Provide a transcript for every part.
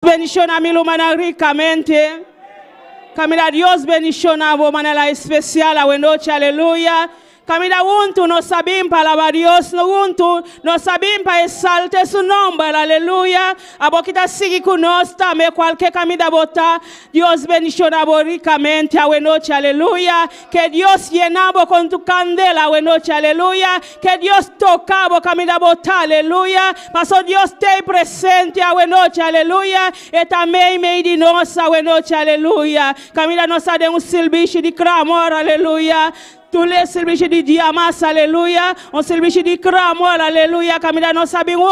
bendición a mi lumana ricamente. Camila, Dios bendición a vos manera especial a buena noche, aleluya. Camila, junto no sabemos para alabar a Dios, junto no sabemos para exaltar su nombre, aleluya. A vos que está sigue con nosotros, también cualquier camino bota, Dios bendición a vos ricamente, a buena noche, aleluya. Que Dios llena vos con tu candela, a buena noche, aleluya. Que Dios toca vos camino bota, aleluya. Paso Dios te presente, a buena noche, aleluya. Y también me di nos, a buena noche, aleluya. Camila nos ha de un servicio de clamor, aleluya. Tous les services de diamas, alléluia. Un service de clamor, alléluia. Camila no sabemos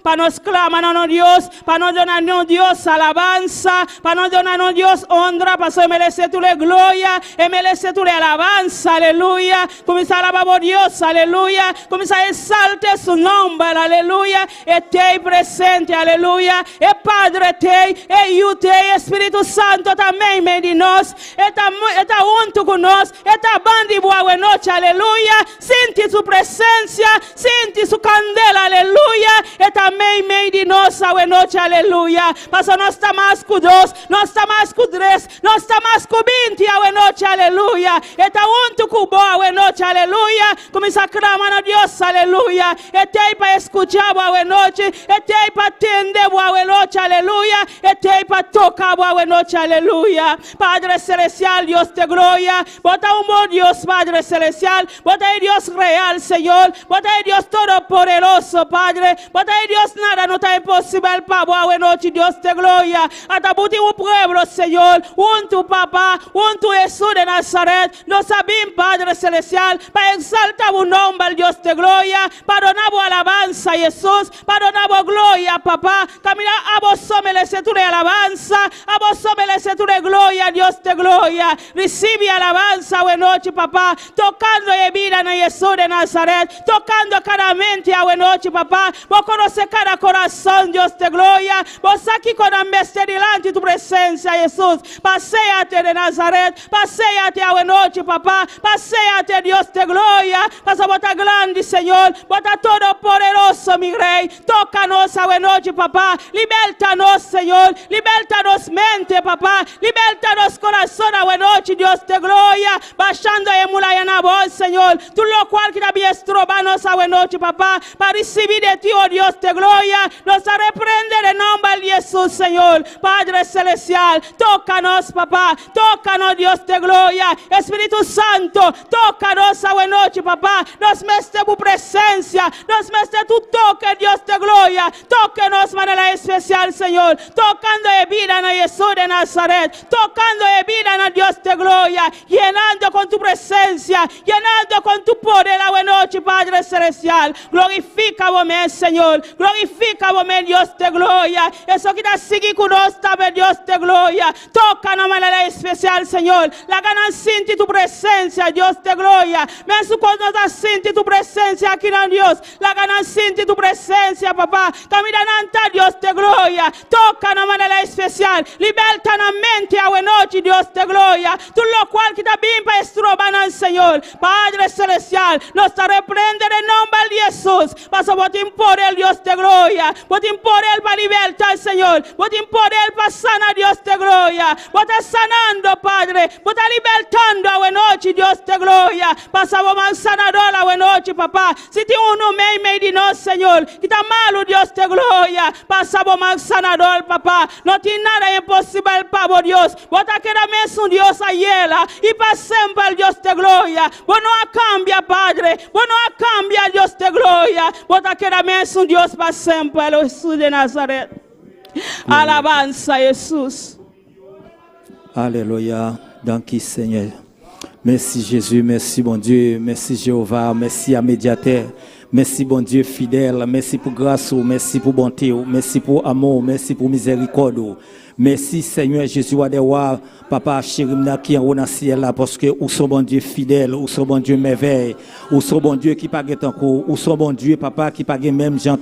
para nos clamar a Dios, para nos donar a Dios alabanza, para nos donar a Dios honra, para que merece tu gloria, y merece tu alabanza, alléluia. Comienza a alabar a Dios, alléluia. Comienza a exaltar su nombre, alléluia. Y te presente, alléluia. Y Padre te, y yo te, Espíritu Santo también me di nos, está junto con nos, está bandi buena noche, aleluya. Siente su presencia, siente su candela, aleluya. Y también me di nos a buena noche, aleluya. Paso no está más con dos, no está más con tres, no está más con 20 a buena noche, aleluya. Y está junto con vos a buena noche, aleluya. Comienza a clamar a Dios, aleluya. Y te para escuchar a buena noche, y te para atender a buena noche, aleluya. Y te para tocar a buena noche, aleluya. Padre celestial, Dios te gloria. Bota un buen Dios, Padre celestial, bota Dios real, Señor, bota Dios todopoderoso, Padre, bota Dios nada no está imposible para vos, buena noche, Dios te gloria, hasta buti un pueblo, Señor, un tu papá, un tu Jesús de Nazaret, nos sabemos, Padre celestial, para exaltar un nombre, Dios te gloria, para donar alabanza, Jesús, para donar gloria, papá, camina a vos merece tu alabanza, a vos merece tu gloria, Dios te gloria, recibe alabanza, buena noche, papá, tocando y vida en Jesús de Nazaret, tocando cada mente a buena noche, papá, vos conoces cada corazón, Dios te gloria, vos aquí con ambeste delante tu presencia, Jesús, paséate de Nazaret, paséate a buena noche, papá, paséate, Dios te gloria, pasa bota grande, Señor, bota todo poderoso, mi rey, tócanos a buena noche, papá, libertanos, Señor, libertanos mente, papá, libertanos corazón a buena noche, Dios te gloria, bajando y emulando voz, Señor, tú lo cual que también estrobanos a buena noche, papá, para recibir de ti, oh Dios te gloria, nos a reprender en nombre de Jesús, Señor, Padre celestial, tócanos, papá, tócanos, Dios te gloria, Espíritu Santo, tócanos a buena noche, papá, nos meste tu presencia, nos meste tu toque, Dios te gloria, tóquenos de manera especial, Señor, tocando de vida en Jesús de Nazaret, tocando de vida en Dios te gloria, llenando con tu presencia, llenando con tu poder a buena noche, Padre celestial, glorifica vos, Señor, glorifica vos, Dios te gloria, eso que te sigue con nosotros, Dios te gloria, toca de manera especial, Señor, la ganancia en tu presencia, Dios te gloria, me su con nos siente tu presencia aquí en Dios, la ganancia en tu presencia, papá, camina ante Dios te gloria, toca de manera especial, liberta la mente a buena noche, Dios te gloria, tú lo cual que también para estrobar al Señor, Padre celestial, nos reprende en nombre de Jesús, paso por por el Dios te gloria, por el para libertar, Señor, por el para sanar, Dios te gloria, por sanando, Padre, por libertando a buena noche, Dios te gloria, pasamos más sanador a buena noche, papá, si te uno me di no, Señor, que está malo, Dios te gloria, pasamos más sanador, papá, no tiene nada imposible para Dios, vos te quedas un Dios ayer y para siempre, Dios te gloria, vos no cambia, Padre, vos no cambia, Dios te gloria, vos te quedas un Dios para siempre, Jesús de Nazaret. Alabanza, Jesús. Alléluia. Danke, Seigneur. Merci, Jésus. Merci, bon Dieu. Merci, Jéhovah. Merci à médiateur. Merci, bon Dieu fidèle. Merci pour grâce. Merci pour bonté. Merci pour amour. Merci pour miséricorde. Merci Seigneur Jésus Wadewa, Papa Chirimna qui en haut dans le ciel là, parce que ou son bon Dieu fidèle, ou son bon Dieu merveille, ou son bon Dieu qui pas encore, ou son bon Dieu Papa qui pas même gens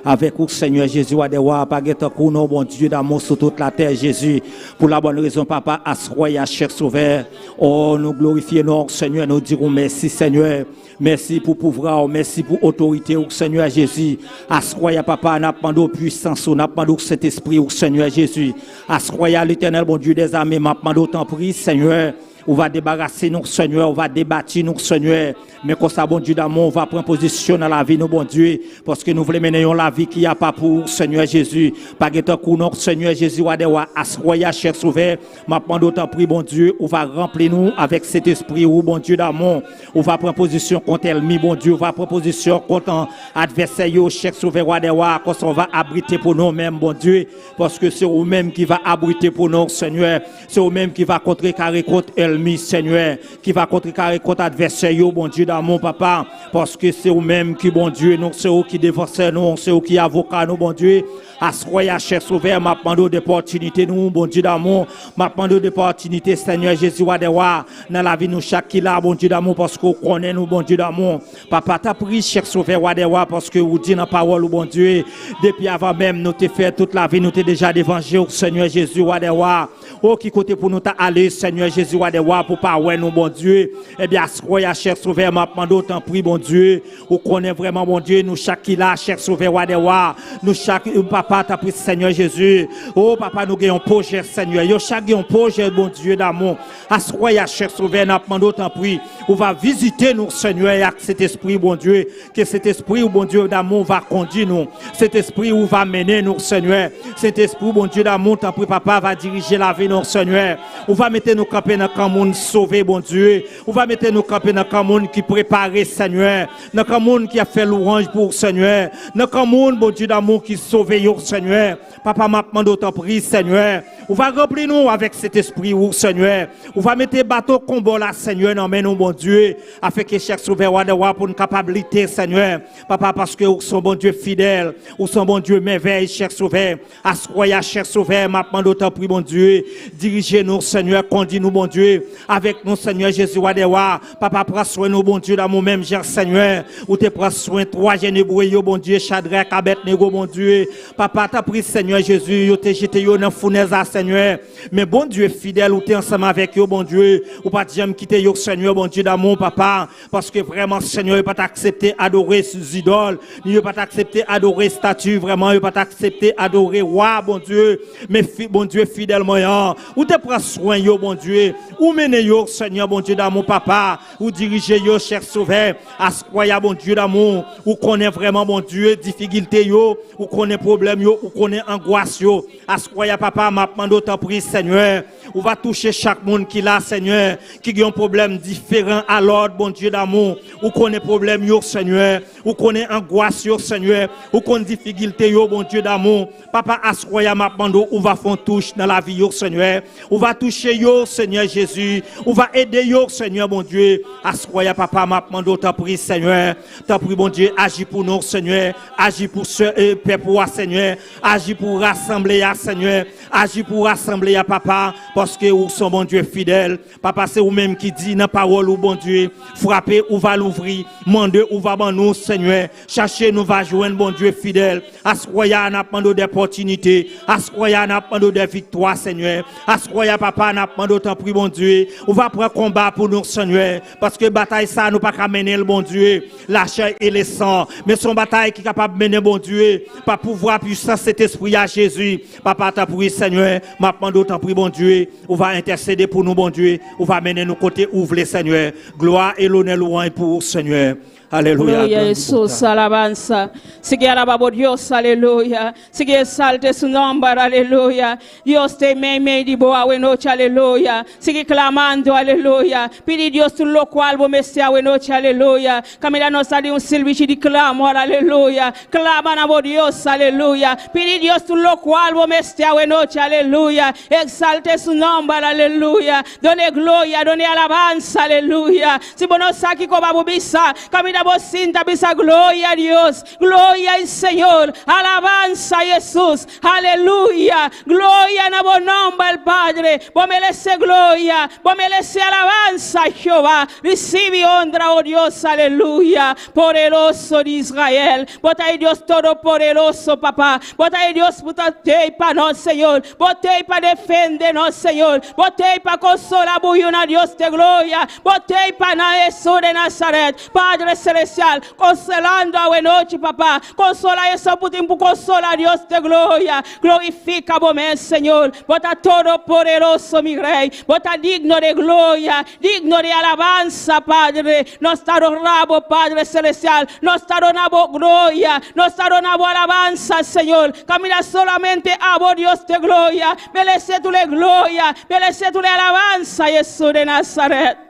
avec vous Seigneur Jésus Wadewa, pas encore non bon Dieu d'amour sur toute la terre Jésus. Pour la bonne raison Papa, assoya cher sauveur. Oh nous glorifions notre Seigneur, nous dirons merci Seigneur. Merci pour pouvoir, merci pour autorité au Seigneur Jésus. Assoya Papa, n'a pas de puissance, n'a pas de cet esprit au Seigneur Jésus. Assoya l'Éternel bon Dieu des armées, m'a pas d'autant pris Seigneur. On va débarrasser nous Seigneur, on va débattre nous Seigneur. Mais comme ça bon Dieu d'amour, on va prendre position dans la vie nous bon Dieu parce que nous voulons mener la vie qui a pas pour Seigneur Jésus. Pas que tant notre Seigneur Jésus wa assoya cher sauveur, m'a pas d'autant pris bon Dieu, on va remplir nous avec cet esprit ou bon Dieu d'amour. On va prendre position contre l'ennemi bon Dieu, on va prendre position contre adversaire cher sauveur wa qu'on on va abriter pour nous même bon Dieu parce que c'est vous même qui va abriter pour nous Seigneur. C'est vous même qui va contrecarrer contre l'ennemi Seigneur, qui va contrecarrer contre adversaire bon Dieu d'amour papa parce que c'est vous même qui bon Dieu nous c'est vous qui défenseur nous c'est vous qui avocat nous bon Dieu assoya cher sauveur m'a demandé d'opportunité nous bon Dieu d'amour m'a demandé d'opportunité Seigneur Jésus wadewa dans la vie nous chaque qui là bon Dieu d'amour parce qu'on connaît nous bon Dieu d'amour papa t'a pris cher sauveur wadewa parce que vous dit dans parole bon Dieu depuis avant même nous te fait toute la vie nous t'ai déjà d'évangile Seigneur Jésus wadewa oh qui côté pour nous t'a aller Seigneur Jésus wadewa pour pas ouais nous bon Dieu eh bien assoya cher sauveur m'a demandé autant pris bon Dieu on connaît vraiment bon Dieu nous chaque qui là cher sauveur wadewa nous chaque papa t'a pris Seigneur Jésus oh papa nous gagnons projet Seigneur yo chaque gagnons projet bon Dieu d'amour assoya cher sauveur n'a demandé autant pris on va visiter nous Seigneur avec cet esprit bon Dieu que cet esprit bon Dieu d'amour va conduire nous cet esprit où va mener nous Seigneur cet esprit bon Dieu d'amour t'a pris papa va diriger la vie nous Seigneur on va mettre nous camper dans le monde sauvé bon Dieu on va mettre nous camper dans le monde qui préparé Seigneur dans le monde qui a fait louange pour Seigneur dans le monde bon Dieu d'amour qui sauve Seigneur papa m'a demandé autant pris Seigneur on va remplir nous avec cet esprit ou Seigneur on va mettre bateau combat là Seigneur non mais nous bon Dieu afin que chaque sauveur wa pour une capacité Seigneur papa parce que nous sommes bon Dieu fidèle nous sommes bon Dieu merveille cher sauveur assoya cher sauveur m'a demandé autant pris bon Dieu dirigez nous Seigneur conduis nous bon Dieu avec nous Seigneur Jésus wa papa prends soin nous bon Dieu dans nous même cher Seigneur ou te prends soin trois génébreux bon Dieu Shadrach Abednego bon Dieu papa t'a pris Seigneur Jésus yo te jeté yo dans fournaise Seigneur mais bon Dieu fidèle ou t'es ensemble avec yo bon Dieu ou pas jamais quitter yo Seigneur bon Dieu d'amour papa parce que vraiment Seigneur il pas t'accepter adorer ces idoles il pas t'accepter adorer statue vraiment il pas t'accepter adorer roi bon Dieu mais bon Dieu fidèlement ou te prends soin yo bon Dieu ou mener yo Seigneur bon Dieu d'amour papa ou diriger yo cher sauveur assoya bon Dieu d'amour ou connaît vraiment bon Dieu difficulté yo ou connaît problème yo ou connaît angoisse yo assoya papa m'a demandé autant pris Seigneur on va toucher chaque monde qui là Seigneur qui a un problème différent à l'ordre bon Dieu d'amour ou connaît problème yo Seigneur ou connaît angoisse yo Seigneur ou connaît difficulté yo bon Dieu d'amour papa assoya m'a demandé on va faire touche dans la vie yo Seigneur on va toucher yo Seigneur Jésus on va aider yo Seigneur bon Dieu assoya papa m'a demandé autant pris Seigneur t'as pris bon Dieu agis pour nous Seigneur agis pour ce peuple Seigneur agis pour rassembler à Seigneur agis pour rassembler à papa parce que vous sont bon Dieu fidèle papa c'est vous même qui dit dans parole ou bon Dieu frapper ou va l'ouvrir mander ou va ban nous Seigneur chercher nous va joindre bon Dieu fidèle assoya n'a pas d'opportunité assoya n'a pas de victoire Seigneur assoya papa n'a pas d'autant pris bon Dieu on va prendre combat pour nous Seigneur parce que bataille ça nous pas qu'à mener le bon Dieu la chair et le sang mais son bataille qui est capable de mener bon Dieu par pouvoir puissant cet esprit à Jésus papa t'a pris Seigneur m'a demandé autant pris bon Dieu on va intercéder pour nous bon Dieu on va mener nos côtés ouvre Seigneur gloire et l'honneur louange pour Seigneur. Aleluya. Gloria a Jesús, alabanza. Sigue alabando Dios, aleluya. Sigue exalte su nombre, aleluya. Dios te me di boa noche, aleluya. Sigue clamando, aleluya. Pide Dios tu lo cual vos me sea noche, aleluya. Camila nos sale un servicio de clamor, aleluya. Claman a Dios, aleluya. Pide Dios tu lo cual vos me sea noche, aleluya. Exalte su nombre, aleluya. Done gloria, done alabanza, aleluya. Si vos no saki como babubisa, camila Camina bocinta, pisa gloria a Dios. Gloria al Señor. Alabanza a Jesús. Aleluya. Gloria en vos nombre el Padre. Vos mereces gloria. Vos mereces alabanza, Jehová. Recibe honra, oh Dios. Aleluya. Poderoso de Israel. Vos tenés Dios todopoderoso, papá. Vos tenés Dios botei para nós, Senhor. Botei para defender-nos, Senhor. Botei para consolar a Dios de glória. Botei para Jesus de Nazaret. Padre Celestial, consolando a noite, papá. Consola essa tempo, consola Deus de glória. Glorifica a momento, Senhor. Bota todo poderoso, meu rei. Bota digno de glória, digno de alabança, Padre. Nós está no rabo, Padre Celestial. Nós está na glória. Nós está na alabança, Senhor. Camina solamente a Dios de glória. Merece tu glória. Merece tu alabança, Jesus de Nazaret.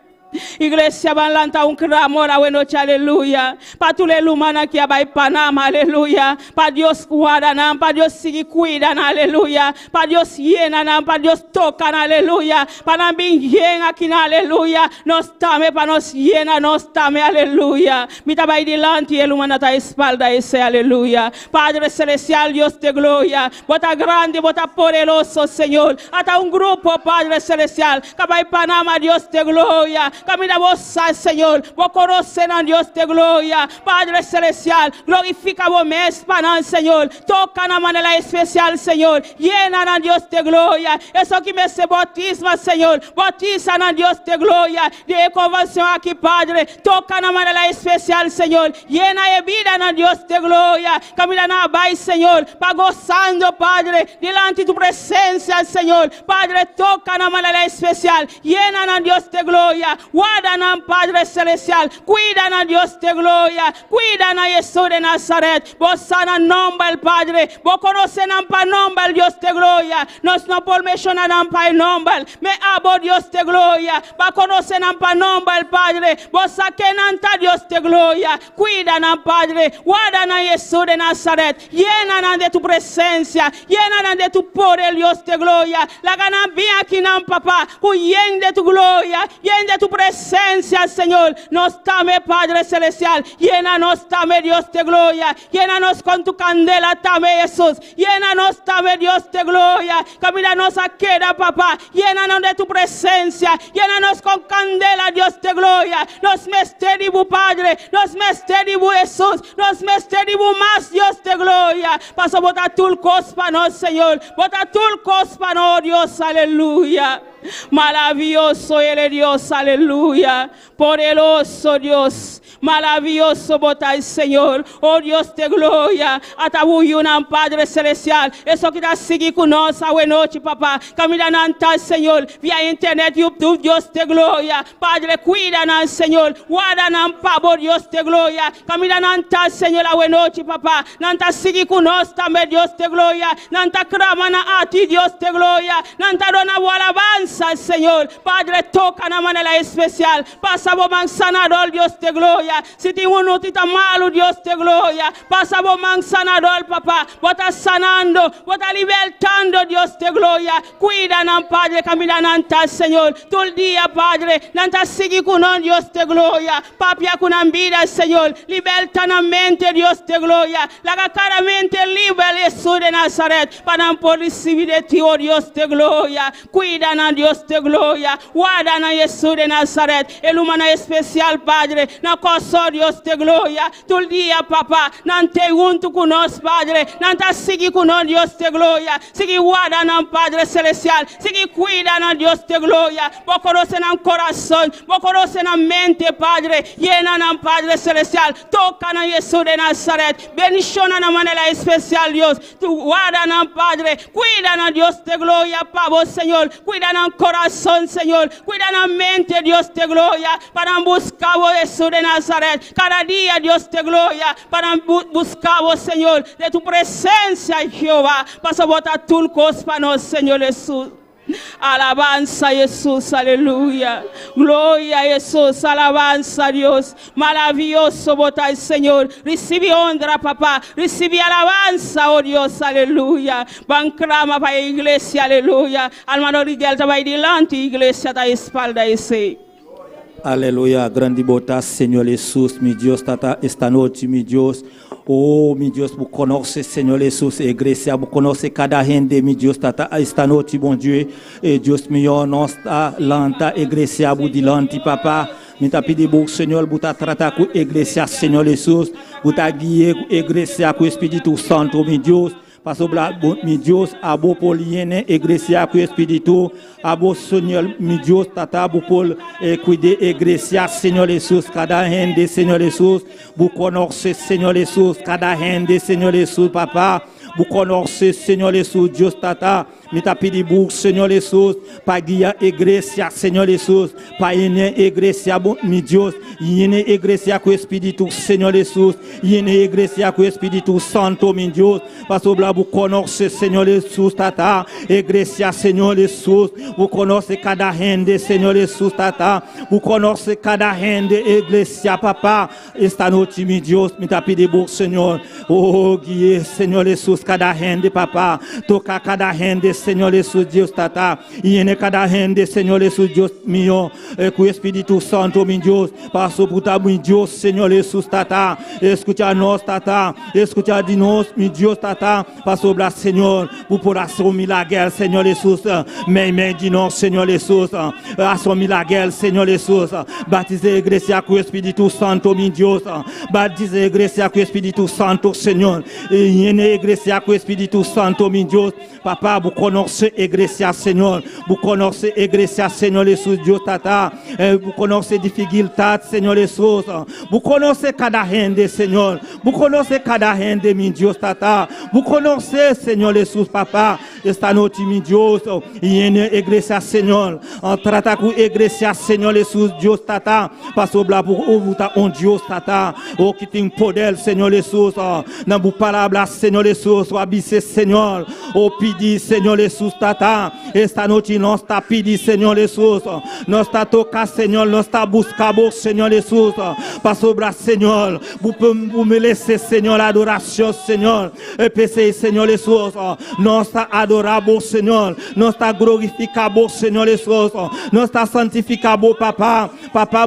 Iglesia van lantar clamor a noite, aleluia. Para tu lumana que abai Panama, aleluia. Para Deus guarda nam, para Deus seguir cuida, aleluia. Para Deus llena nam, para Deus toca, aleluia. Para bem aqui, aleluia. Nós tame para nós llena, nós tame, aleluia. Me tabai delante e lumana ta espalda esse, aleluia. Padre Celestial, Deus de glória. Bota grande, bota poderoso, Senhor. Ata grupo, Padre Celestial. Cabai Panama, Deus de glória. Camina vos, Senhor. Vos conhecem a Deus de glória. Padre Celestial, glorifica vos mesmo, Senhor. Toca na maneira especial, Senhor. Llena na Deus de glória. Isso que me se batisma, Senhor. Batiza na Deus de glória. De convenção aqui, Padre. Toca na maneira especial, Senhor. Llena a vida na Deus de glória. Camina na base, Senhor. Pa gozando, Padre. Delante de tu presença, Senhor. Padre, toca na maneira especial. Llena na Deus de glória. Guarda nam, Padre Celestial. Cuida na Deus de glória. Cuida na Jesus de Nazaret. Vos sana nombre, Padre. Vos conoce nam pa nombre, Deus de glória. Nós não por mencionar nam pa nombre. Me abo Deus de glória. Va conoce nam pa nombre, Padre. Vos saque nanta Deus de glória. Cuida nam, Padre. Guarda na Jesus de Nazaret. Llena nam de tu presencia. Llena nam de tu poder, Deus de glória. La gana bien aqui nam, papá. Llena de tu glória. Llena de tu presencia, Señor. Nos tame, Padre Celestial. Llena-nos, tame, Dios de gloria. Llena-nos con tu candela, tame, Jesús. Llena-nos, tame, Dios de gloria. Camina-nos a queda, papá. Llena-nos de tu presencia. Llena-nos con candela, Dios de gloria. Nos mesteribu, Padre. Nos mesteribu, Jesús. Nos mesteribu más, Dios de gloria. Paso, bota tulcos para nos, Señor. Bota tulcos para nos, Dios. Aleluya. Maravilloso eres Dios, aleluya. Poderoso Dios, maravilloso botai, Señor. Oh Dios de gloria, atabuyuna, Padre Celestial. Eso que está seguindo conosco a noite, papá. Camina na altar, Senhor, via internet, YouTube, Dios de gloria. Padre, cuida na, Senhor. Guarda na, pavo, Dios de gloria. Camina na altar, Senhor, a noite, papá. Não está seguindo conosco também, Dios de gloria. Não está clamando a ti, Dios de gloria. Não está dando a alabanza, Senhor. Padre, toca na maneira especial. Passa o mansanador, Dios de gloria. Se tem notita malo, Dios de gloria. Passa o mansanador, papá. Bota sanando, bota libertando, Dios de gloria. Cuida, nam, Padre, camina na altar, Senhor. Todo dia, Padre. Não está seguindo com nós, Dios de gloria. Papia com a vida, Senhor. Liberta na mente, Dios de gloria. Laga claramente livre, Jesus de Nazaret. Para não poder receber de ti, oh Dios de gloria. Cuida na Dios de gloria. Guarda na Jesus de Nazaret. El humano especial, Padre. Na costa, Dios de gloria. Todo dia, papá. Não te junto com nós, Padre. Não te seguir com nós, Dios de gloria. Seguir guarda na Padre Celestial. Seguir cuida na Dios de gloria. Vos conoce na coração. Vos conoce na mente, Padre. Llena na Padre Celestial. Toca na Jesus de Nazaret. Beniciona na maneira especial, Dios. Tu guarda na Padre. Cuida na Dios de gloria, para vos, Senhor. Cuida na coração, Senhor. Cuida na mente, Dios de gloria. Para buscar o Jesus de Nazaret. Cada dia, Dios de gloria. Para buscar o Senhor. De tu presencia, Jehová. Para botar tulcos para nós, Senhor Jesus. Alabanza a Jesús, aleluya. Gloria a Jesús, alabanza a Dios. Maravilloso botai, Señor. Recibe honra, papá. Recibe alabanza, oh Dios, aleluya. Van clama para a iglesia, aleluya. Hermano Miguel, está ahí delante, iglesia, está a espalda ese. Aleluya, grande botas, Senhor Jesus, mi Deus, tata, esta noite, mi Deus. Oh, mi Deus, vous connaissez, Senhor Jesus, igreja, vous connaissez cada rende, mi Deus, tata, esta noite, bon Dieu, et Deus mio, nossa, lanta, igreja, budilanti, papa. Mi ta pedi pour Senhor, vous ta trata com igreja, Senhor Jesus, vous ta guié igreja com Espírito Santo, mi Deus. Parce que mi Dios abo poliene igreja com Espírito abo Senhor mi Dios tata bu pol cuide igreja Senhor Jesus cada rende Senhor Jesus bu conoce Senhor Jesus cada rende Senhor Jesus papa bu conoce Senhor Jesus Deus tata mi ta pedi bu Senhor Jesus pa guia igreja Senhor Jesus pa ene igreja mi Deus ene igreja com Espírito Senhor Jesus ene igreja com Espírito Santo mi Deus parce que vous connaissez Senhor Jesus tata igreja Senhor Jesus vous connaissez cada rende Senhor Jesus tata vous connaissez cada rende igreja papa esta noite mi Deus me tá pedindo Senhor oh guie Senhor Jesus cada rende papa toca cada rende Senhor Jesus Deus tata e cada rende Senhor Jesus Deus mio com o Espírito Santo mi Deus passo por tá mi Deus Senhor Jesus tata escuta nós tata escuta de nós mi Deus tata passo sobre Senhor por ação milagre Senhor Jesus mais de nós Senhor Jesus ação milagre Senhor Jesus batize a igreja com o Espírito Santo mi Deus batize a igreja com o Espírito Santo Senhor e a igreja com o Espírito Santo mi Deus papa vous connaissez a igreja Senhor vous connaissez a igreja Senhor Jesus Deus tata vous connaissez dificuldade Senhor Jesus vous connaissez cada rende Senhor vous connaissez cada rende mi Deus tata vous connaissez Senhor Jesus papa esta noite mi Deus e a igreja Senhor trata com a igreja Senhor Jesus Deus tata passou lá por vous ta on Deus tata o que tem poder Senhor Jesus na bu palavra Senhor Jesus o abisse Senhor o pedir Senhor Jesus tata esta noite nós tá pedir Senhor Jesus nós tá tocar Senhor nós tá buscar o Senhor Jesus passou lá Senhor vous me laisser Senhor adoração Senhor e pensei Senhor Jesus nós tá adorar o Senhor nós tá glorificar o Senhor Jesus nós tá santificar o papa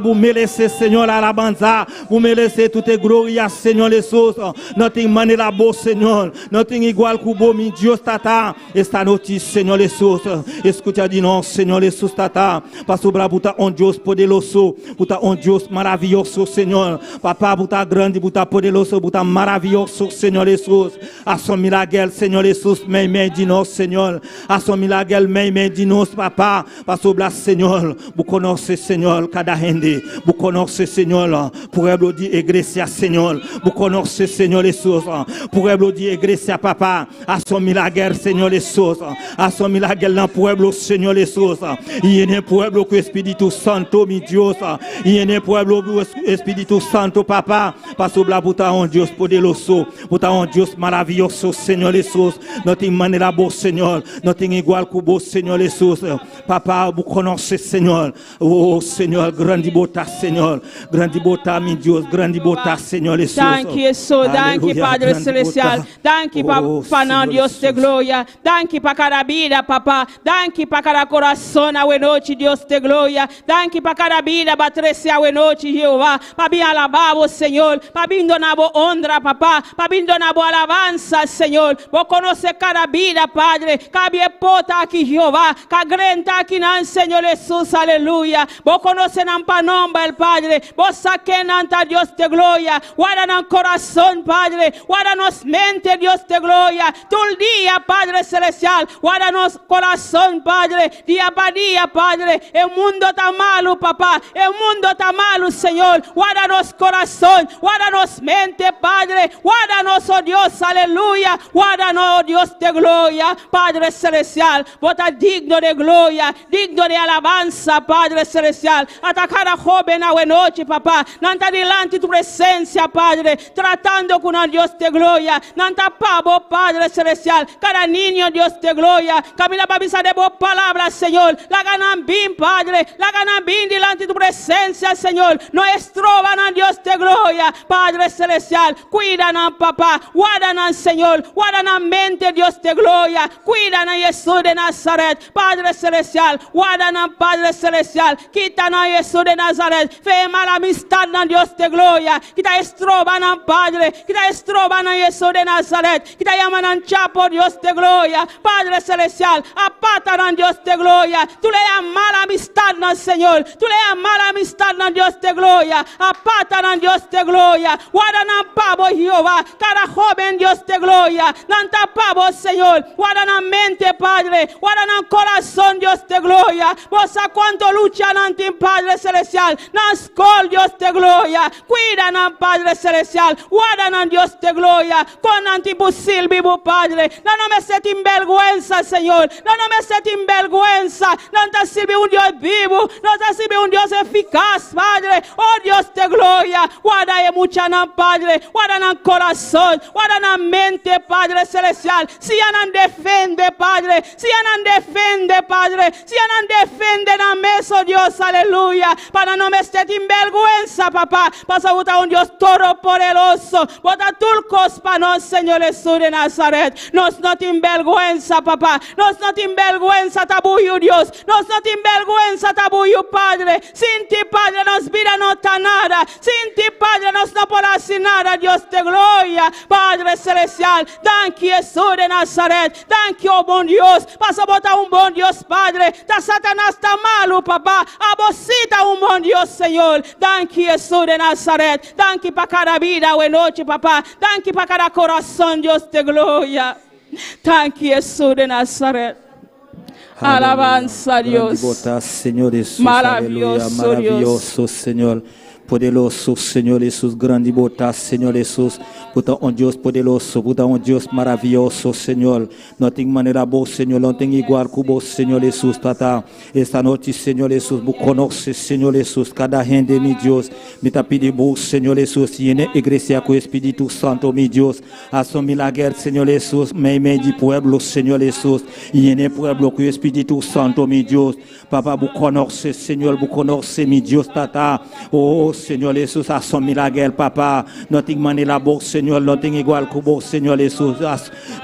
vous me laisser Senhor alabanza vous me laisser toute gloire Senhor Jesus não tem maneira boa Senhor não tem igual que o bom meu Deus tata esta noite Senhor Jesus escuta de nós Senhor Jesus tata passo bravo tá um Deus poderoso tá um Deus maravilhoso Senhor papa tá grande tá poderoso tá maravilhoso Senhor Jesus ação milagre Senhor Jesus mais de nós Senhor ação milagre mais de nós papa passo bravo Senhor vous connaissez Senhor cada rende vous connaissez Senhor pour applaudir igreja Senhor vous connaissez Senhor Jesus pour applaudir igreja papa ação milagre Senhor Jesus ação milagre no pueblo Senhor Jesus e no pueblo com o Espírito Santo mi Deus e no pueblo com o Espírito Santo papa passo bravo tá um Deus poderoso tá um Deus maravilhoso Senhor Jesus não tem maneira boa Senhor não tem igual que o bom Senhor Jesus papa vous connaissez Senhor oh Senhor grande bota Senhor grande bota mi Deus grande bota Senhor Jesus thank you so thank you Padre Celestial thank you Papa não Deus de glória thank you para cada vida Papa thank you para cada coração a noite Deus de glória thank you para cada vida batrece a noite Jeová para bem alabar o Senhor para bem donar boa honra Papa para bem donar boa alabança Senhor vou conhecer cada vida Padre cabe pota aqui Jeová cagrenta aqui não Senhor Jesus aleluia vou conhecer não para nome Padre vou saque não Deus de glória guarda no coração Padre guarda nos mente Deus de glória todo dia Padre Celestial guarda nos coração Padre dia para dia Padre o mundo está malo Papá o mundo está malo Senhor guarda nos coração guarda nos mente Padre guarda nos oh Deus aleluia guarda nos oh Deus de glória Padre Celestial bota digno de glória digno de alabanza Padre Celestial atacar a joven na noite Papá não está delante tu presencia Padre tratando con un Dios de gloria não está pavo Padre Celestial cada niño Dios de gloria camina babisa de boa palavra Senhor la ganan bien Padre la ganan bien delante tu presencia Senhor no estroban a Dios de gloria Padre Celestial cuídanos Papá guardanos Senhor guardanos mente Dios de gloria Cuídanos, Jesús de Nazaret. Padre Celestial, guárdanos, Padre Celestial. Quítanos, Jesús de Nazaret. Fe mala amistad, Dios de gloria. Quita estrobanos, Padre. Quita estrobanos, Jesús de Nazaret. Quita llaman chapo, Dios de gloria. Padre Celestial, apátanos, Dios de gloria. Tú le das mala amistad, Señor. Tú le das mala amistad, Dios de gloria. Apátanos, Dios de gloria. Guárdanos, pavo, Jehová. Cada joven, Dios de gloria. Nanta pavo, Señor. Guárdanos mente, Padre. Guárdanos corazón, Dios de gloria. Vos a cuánto luchan ante Padre Celestial. Nos col, Dios de gloria. Cuídanos, Padre Celestial. Guárdanos, Dios de gloria. Con antipusil vivo, Padre. No me sientas vergüenza, Señor. No me sientas vergüenza. No te sirve un Dios vivo. No te sirve un Dios eficaz, Padre. Oh, Dios de gloria. Guarda mucha, Padre. Guarda corazón. Guarda mente, Padre Celestial. Si anan defiende, Padre. Si anan defiende, Padre. Si anan defiende na meso, Dios, aleluya. Para no me sientas vergüenza, papá. Pasa a un Dios todopoderoso. Bota turcos para nos, Señor Jesús de Nazaret. Nos no te vergüenza, papá. Nos no te vergüenza, tabuyo, Dios. Nos no te vergüenza, tabuyo, Padre. Sin ti, Padre, nos vida no está nada. Sin ti, Padre, nos no podrá hacer nada, Dios de gloria. Padre Celestial, thank you, Jesús de Nazaret. Thank you, oh bon Dios. Pasa a botar un bon Dios, Padre. Ta Satanás está malo, papá. Abocita un bon Dios, Señor. Thank you, Jesús de Nazaret. Thank you para cada vida o noche, papá. Thank you para cada corazón, Dios de gloria. Thank you, Jesús de Nazaret. Alabanza a Dios. Señor Jesús, maravilloso, maravilloso, Señor. Poderoso, Señor Jesús, grande botas, Señor Jesús. Puta un Dios poderoso, puta un Dios maravilloso, Señor. No tem maneira boa, Senhor, não tem igual com você, Senhor Jesus, tata. Esta noite, Senhor Jesus, bu conoce, Senhor Jesus, cada rende, mi Deus. Me tá pedindo, Senhor Jesus, e na igreja com o Espírito Santo, mi Deus. Assumir a guerra, Senhor Jesus, meio de pueblo, Senhor Jesus. E na pueblo com o Espírito Santo, mi Deus. Papa, bu conoce, Senhor, bu conoce, mi Deus, tata. Oh, Senhor Jesus, assumir a guerra, papa. Não tem maneira boa, Senhor, não tem igual com você, Senhor Jesus.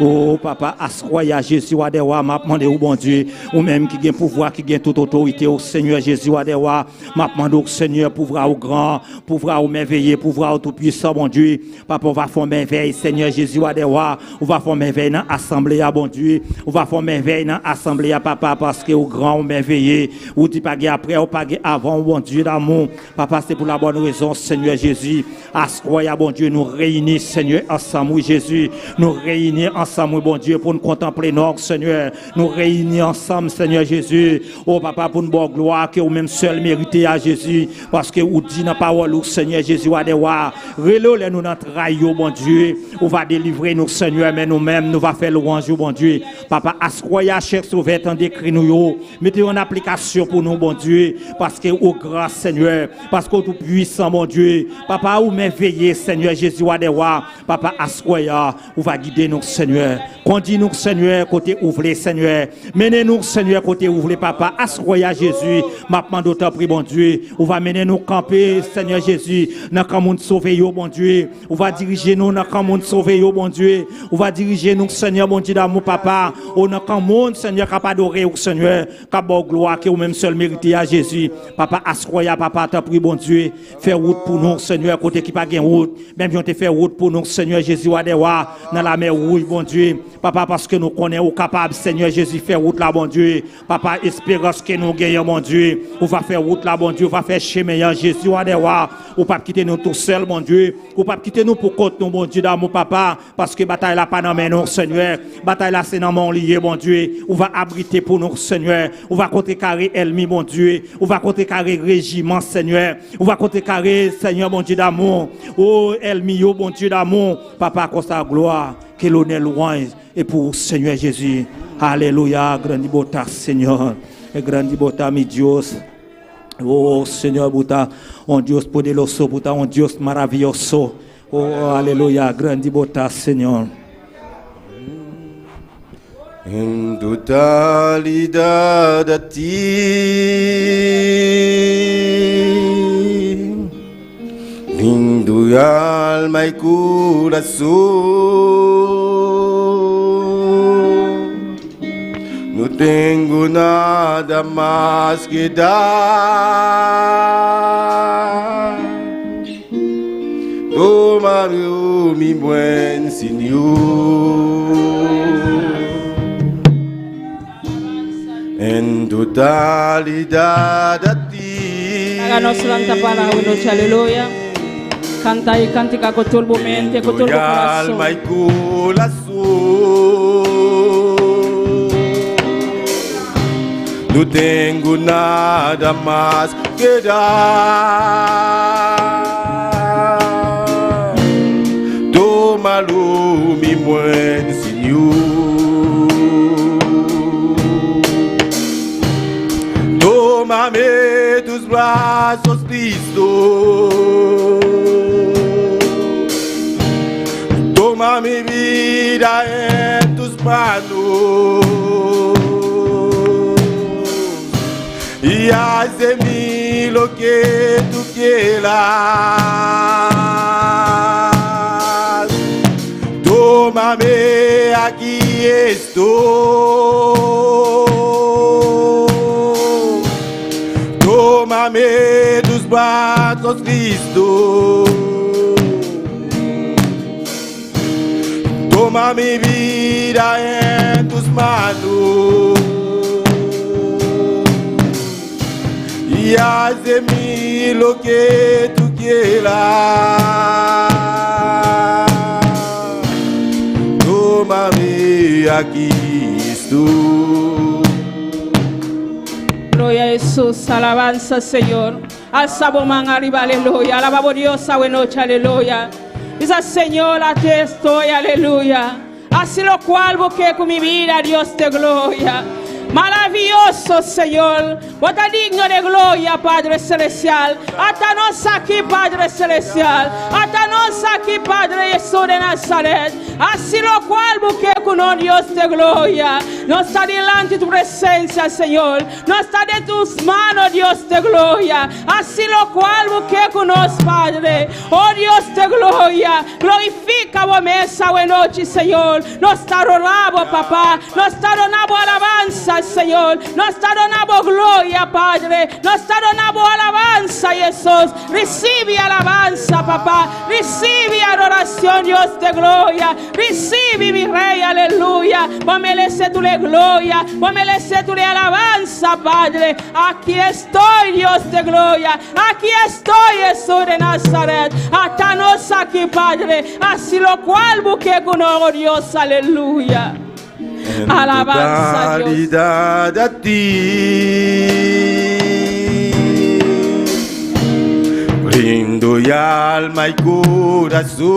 Oh, papa, assoia Jésus, adewa, m'a demandé au bon Dieu, ou même qui gagne pouvoir, qui gagne toute autorité, au Seigneur Jésus, adewa, m'a demandé au Seigneur, pouvoir au grand, pouvoir au merveilleux, pouvoir au tout-puissant, bon Dieu. Papa, on va faire merveille, Seigneur Jésus, adewa, on va faire merveille dans l'assemblée, bon Dieu. On va faire merveille dans l'assemblée, papa, parce que au grand, au merveilleux, ou dit pas après, ou pas avant, bon Dieu d'amour. Papa, c'est pour la bonne raison, Seigneur Jésus. Assoia, bon Dieu, nous réunir, Seigneur, ensemble, oui, Jésus. Nous réunir ensemble, bon Dieu, pour nous contempler, notre Seigneur. Nous réunir ensemble, Seigneur Jésus. Oh, papa, pour nous bonne gloire, que vous même seul méritez à Jésus. Parce que vous dites dans la parole, Seigneur Jésus, à des rois. Relève nous dans le travail, bon Dieu. On va délivrer nous, Seigneur, mais nous-mêmes, nous va faire louange, bon Dieu. Papa, assoia, cher sauveur, en décrit nous, mettez en application pour nous, bon Dieu. Parce que, au grand Seigneur, parce que tout puissant, mon Dieu. Papa, ou merveilleux, Seigneur Jésus, à des rois. Papa, assoya, ou va guider nous, Seigneur. Conduis-nous, Seigneur, côté ouvre, Seigneur. Menez-nous, Seigneur, côté ouvre, papa. Assoya, Jésus. Maintenant, d'autant prie, bon Dieu. On va mener nous camper, Seigneur Jésus. Dans le monde sauvé, bon Dieu. On va diriger nous dans le monde sauvé, bon Dieu. On va diriger nous, Seigneur, bon Dieu d'amour, papa. Dans le monde, Seigneur, capable d'adorer, Seigneur. Capable de gloire, que vous même seul méritez à Jésus. Papa, assoya, papa, t'as pris, bon Dieu. Fais route pour nous, Seigneur, côté qui pas gain route. Même si on te fait route pour nous, Seigneur Jésus, Adewa, dans la mer rouge, bon Dieu. Papa, parce que nous connaissons capable, Seigneur Jésus, faire route là, bon Dieu. Papa, espérance que nous gagnons, bon Dieu. On va faire route là, bon Dieu. On va faire chemin, Jésus, Adewa. On va pas quitter nous tout seul, bon Dieu. On va pas quitter nous pour compte nous, bon Dieu, d'amour, papa. Parce que bataille là, pas dans mes noms, Seigneur. Bataille là, c'est dans mon lié, bon Dieu. On va abriter pour nous, Seigneur. On va contrecarrer ennemi, bon Dieu. On va contrecarrer régiment, Seigneur. On va contrecarrer, Seigneur, bon Dieu d'amour. Oh, ennemi, oh, bon Dieu d'amour. Papa, qu'on sa gloire, que l'honneur louange et pour Seigneur Jésus. Alléluia, grandi bota, Seigneur. Et grandi bota, mi Dios. Oh, Seigneur, bota, un Dios poderoso, bota, un Dios maravilloso. Oh, alléluia, grandi bota, Seigneur. En totalidad a ti, rindo alma y corazón. tengo nada más que dar. Tómame, mi buen Señor, en totalidad a ti. Háganos santa para hoy noche, aleluya. Canta y cántica con todo el mente, con todo el corazón. Alma y corazón, no tengo nada más que dar. Tómalo, mi buen Señor. Tómame tus brazos, Cristo. Toma mi vida en tus manos y haz de mí lo que tú quieras. Tómame, aquí estoy. Tómame tus brazos, Cristo. Toma mi vida en tus manos y haz de mí lo que tú quieras. Tómame, aquí estoy. Gloria a Jesús, alabanza Señor. Alzamos man arriba, aleluya. Alabamos Dios, buena noche, aleluya. Dice Señor, aquí estoy, aleluya. Así lo cual busqué con mi vida, Dios de gloria. Maravilloso Señor, vos estás digno de gloria, Padre Celestial. Atanos aquí, Padre Celestial. Atanos aquí, Padre Jesús de Nazaret. Así lo cual busqué con un Dios de gloria. No está delante de tu presencia, Señor. No está de tus manos, Dios de gloria. Así lo cual busqué con nos, Padre. Oh Dios de gloria, glorifica vos mesa, buena noche, Señor. Nos está donando, papá. Nos está donando alabanza, Señor. Nos está donando gloria, Padre. Nos está donando alabanza, Jesús. Recibe alabanza, papá. Recibe adoración, Dios de gloria. Recibe mi Rey, aleluya. Vos mereces tu gloria. Vos mereces tu alabanza, Padre. Aquí estoy, Dios de gloria. Aquí estoy, Jesús de Nazaret. Atanos aquí, Padre. Así lo cual busqué con oro, Dios, aleluya. En Alabanza a Dios. totalidad a ti. Brindo y alma y corazón.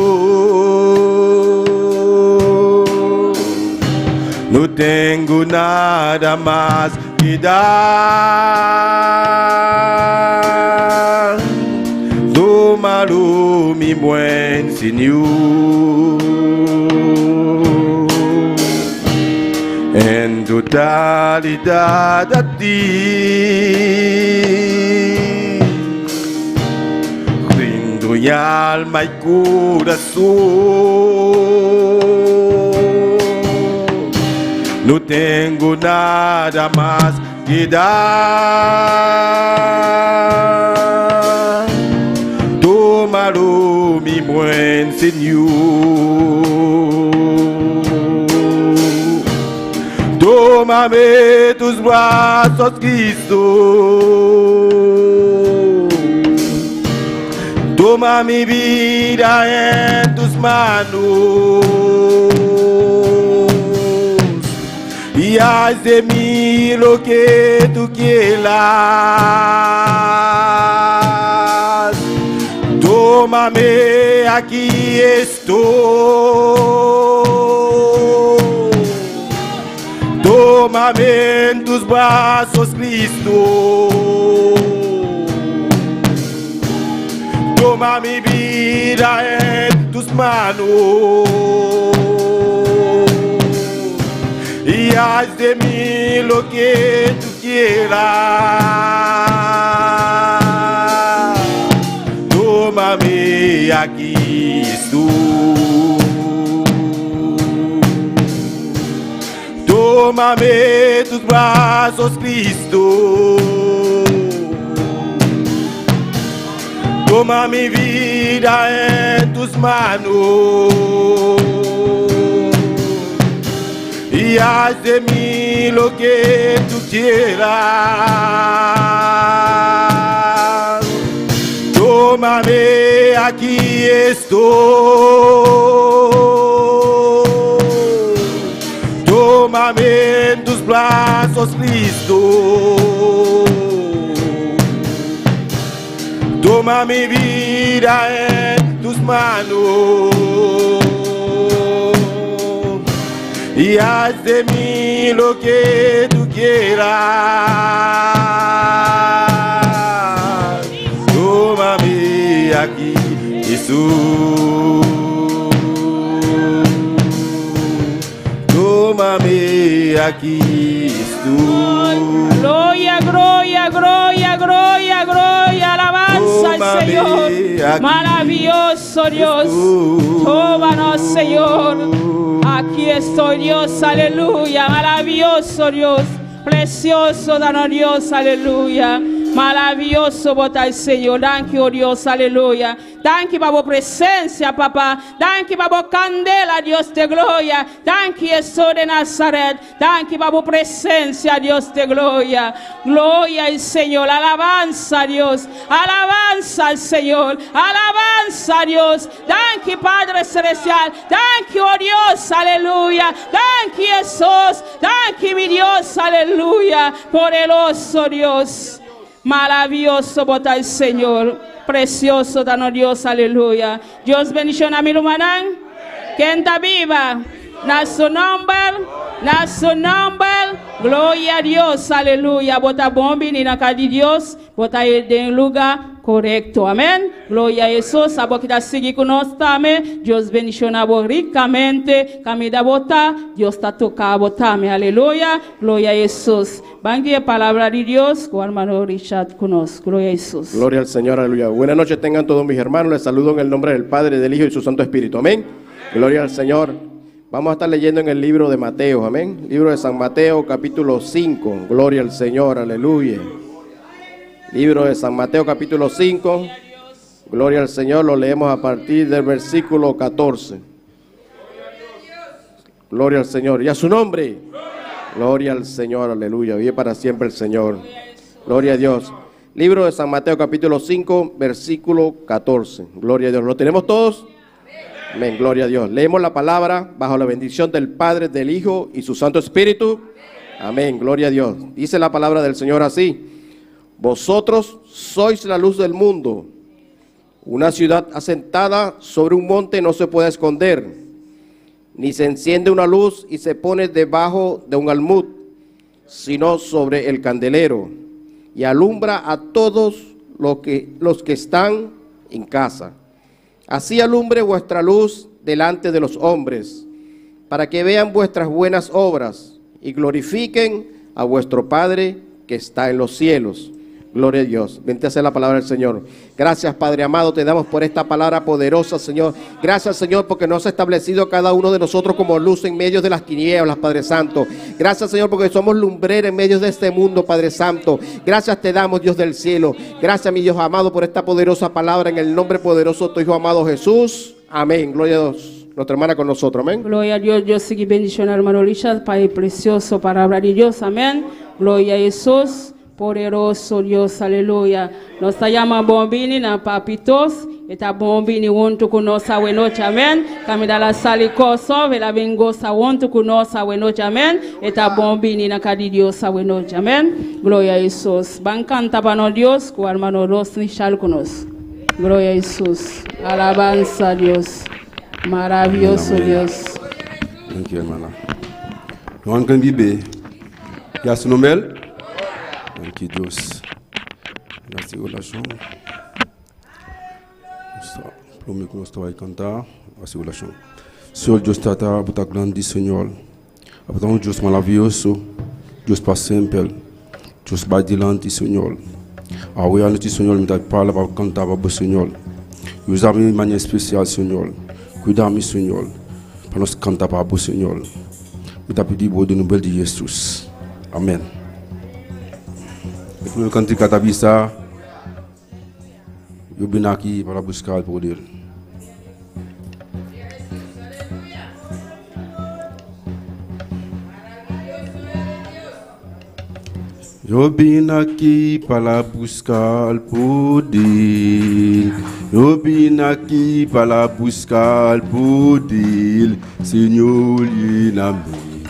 No tengo nada más que dar. Tómalo, mi buen Señor. En totalidad a ti. Rindo y alma y corazón. No tengo nada más que dar. Tómalo, mi buen Señor. Tómame tus brazos, Cristo. Toma mi vida en tus manos y haz de mí lo que tú quieras. Tómame, aquí estoy. Tómame en tus brazos, Cristo. Toma mi vida en tus manos y haz de mí lo que tú quieras. Tómame, aquí estoy. Tómame en tus brazos, Cristo. Toma mi vida en tus manos y haz de mí lo que tú quieras. Tómame, aquí estoy. Tómame en tus brazos, Cristo. Toma mi vida en tus manos y haz de mí lo que tú quieras. Tómame aquí, Jesús. Tómame aquí, Jesús. Gloria, gloria, gloria, gloria, gloria, alabanza al Señor. Maravilloso Dios. Tómanos, Señor. Aquí estoy, Dios, aleluya. Maravilloso Dios. Precioso danos Dios, aleluya. Maravilloso botar el Señor. Thank you, Dios, aleluya. Thank you, por presencia, papá. Thank you, por candela, Dios de gloria. Thank you, Jesús de Nazaret. Thank you, por presencia, Dios de gloria. Gloria al Señor. Alabanza a Dios. Alabanza al Señor. Alabanza a Dios. Thank you, Padre Celestial. Thank you, oh Dios, aleluya. Thank you, Jesús. Thank you, mi Dios, aleluya. Poderoso Dios. Maravilloso botar el Señor. Precioso danos Dios, aleluya. Dios bendición a mi hermana. Que está viva. Na su nombre. Na su nombre. Gloria a Dios, aleluya. Bota bombi ni na casa de Dios. Bota en lugar correcto, amén. Gloria a Jesús. A boca sigue conosco também. Dios bendición a vos ricamente. Camida bota. Dios está tocando também, aleluya. Gloria a Jesús. Banque palabra de Dios con hermano Richard conosco. Gloria a Jesús. Gloria al Señor, aleluya. Buenas noches tengan todos mis hermanos. Les saludo en el nombre del Padre, del Hijo y su Santo Espíritu. Amén. Gloria al Señor. Vamos a estar leyendo en el libro de Mateo. Amén. Libro de San Mateo, capítulo 5. Gloria al Señor, aleluya. Libro de San Mateo, capítulo 5. Gloria al Señor. Lo leemos a partir del versículo 14. Gloria al Señor. Y a su nombre. Gloria al Señor, aleluya. Vive para siempre el Señor. Gloria a Dios. Libro de San Mateo, capítulo 5, versículo 14. Gloria a Dios. ¿Lo tenemos todos? Amén, gloria a Dios. Leemos la palabra bajo la bendición del Padre, del Hijo y su Santo Espíritu. Amén, gloria a Dios. Dice la palabra del Señor así: vosotros sois la luz del mundo. Una ciudad asentada sobre un monte no se puede esconder, ni se enciende una luz y se pone debajo de un almud, sino sobre el candelero, y alumbra a todos los que están en casa. Así alumbre vuestra luz delante de los hombres, para que vean vuestras buenas obras y glorifiquen a vuestro Padre que está en los cielos. Gloria a Dios. Vente a hacer la palabra del Señor. Gracias, Padre amado, te damos por esta palabra poderosa, Señor. Gracias, Señor, porque nos has establecido cada uno de nosotros como luz en medio de las tinieblas, Padre Santo. Gracias, Señor, porque somos lumbreras en medio de este mundo, Padre Santo. Gracias te damos, Dios del cielo. Gracias, mi Dios amado, por esta poderosa palabra en el nombre poderoso de tu Hijo amado Jesús. Amén. Gloria a Dios. Nuestra hermana con nosotros. Amén. Gloria a Dios. Dios sigue bendicionando al hermano Richard. Padre precioso, palabra de Dios. Amén. Gloria a Jesús. Poderoso Dios, aleluya. Nos llama bombini na papitos. Eta bombini wonto kunosa wenocha, amen. Kamida la salikoso, vela vengosa wonto kunosa wenocha, amen. Eta bombini na kadi Dios wenocha, amen. Gloria a Jesús. Bancanta para Dios, con hermano Rosni Shal conos. Gloria a Jesús. Alabanza a Dios. Maravilloso Dios. Thank you, hermana. Juan can be ya su nombre. Thank you, Dios. Gracias, oración. Prometo que nos vai cantar a oração. Senhor, Deus trata para grande, Senhor. Para um Deus maravilhoso, Deus para sempre. Deus vai adiante, Senhor. A noite, Senhor, me dá palavra para cantar para o Senhor. E usar-me de maneira especial, Senhor. Cuidar-me, Senhor, para nós cantar para o Senhor. Mais t'as pu dire de nouvelles de Jésus. Amen. Et pour le cantique Katabisa, je suis aquí para buscar por él. Yo vim aqui para buscar poder. Eu vim aqui para buscar poder. Senhor, llena-me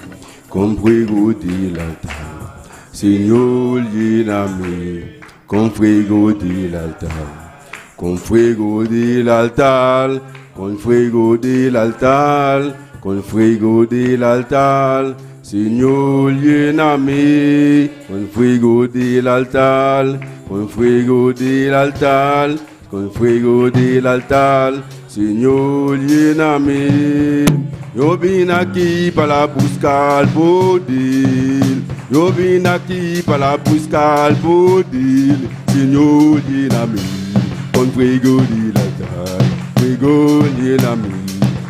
com fuego del altar. Senhor, llena-me com fuego del altar. Con fuego del altar. Con fuego del altar. Con fuego del altar. Señor, lléname con fuego del altar, con fuego del altar, con fuego del altar. Señor, lléname. Yo vine aquí para buscar poder. Yo vine aquí para buscar poder. Señor, lléname con fuego del altar. Fuego, lléname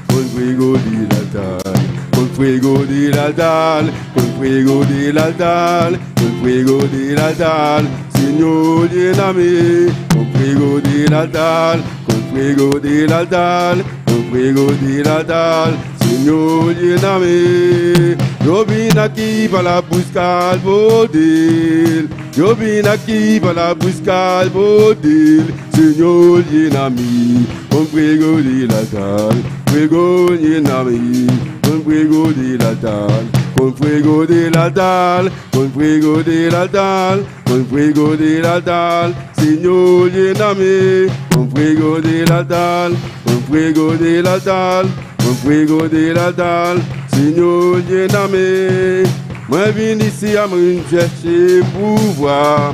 con fuego del altar. Con fuego del altar, con fuego del altar, con fuego del altar, Señor, lléname, con fuego del altar, con fuego del altar, con fuego del altar, Señor, lléname. Yo vine aquí para buscar poder, yo vine aquí para buscar poder, Señor, lléname, con fuego del altar, fuego, lléname. Con fuego del altar, con fuego del altar, con fuego del altar, con fuego del altar, Señor, lléname, con fuego del altar, con fuego del altar, con fuego del altar, Señor, lléname. Moi vine ici à me chercher pouvoir,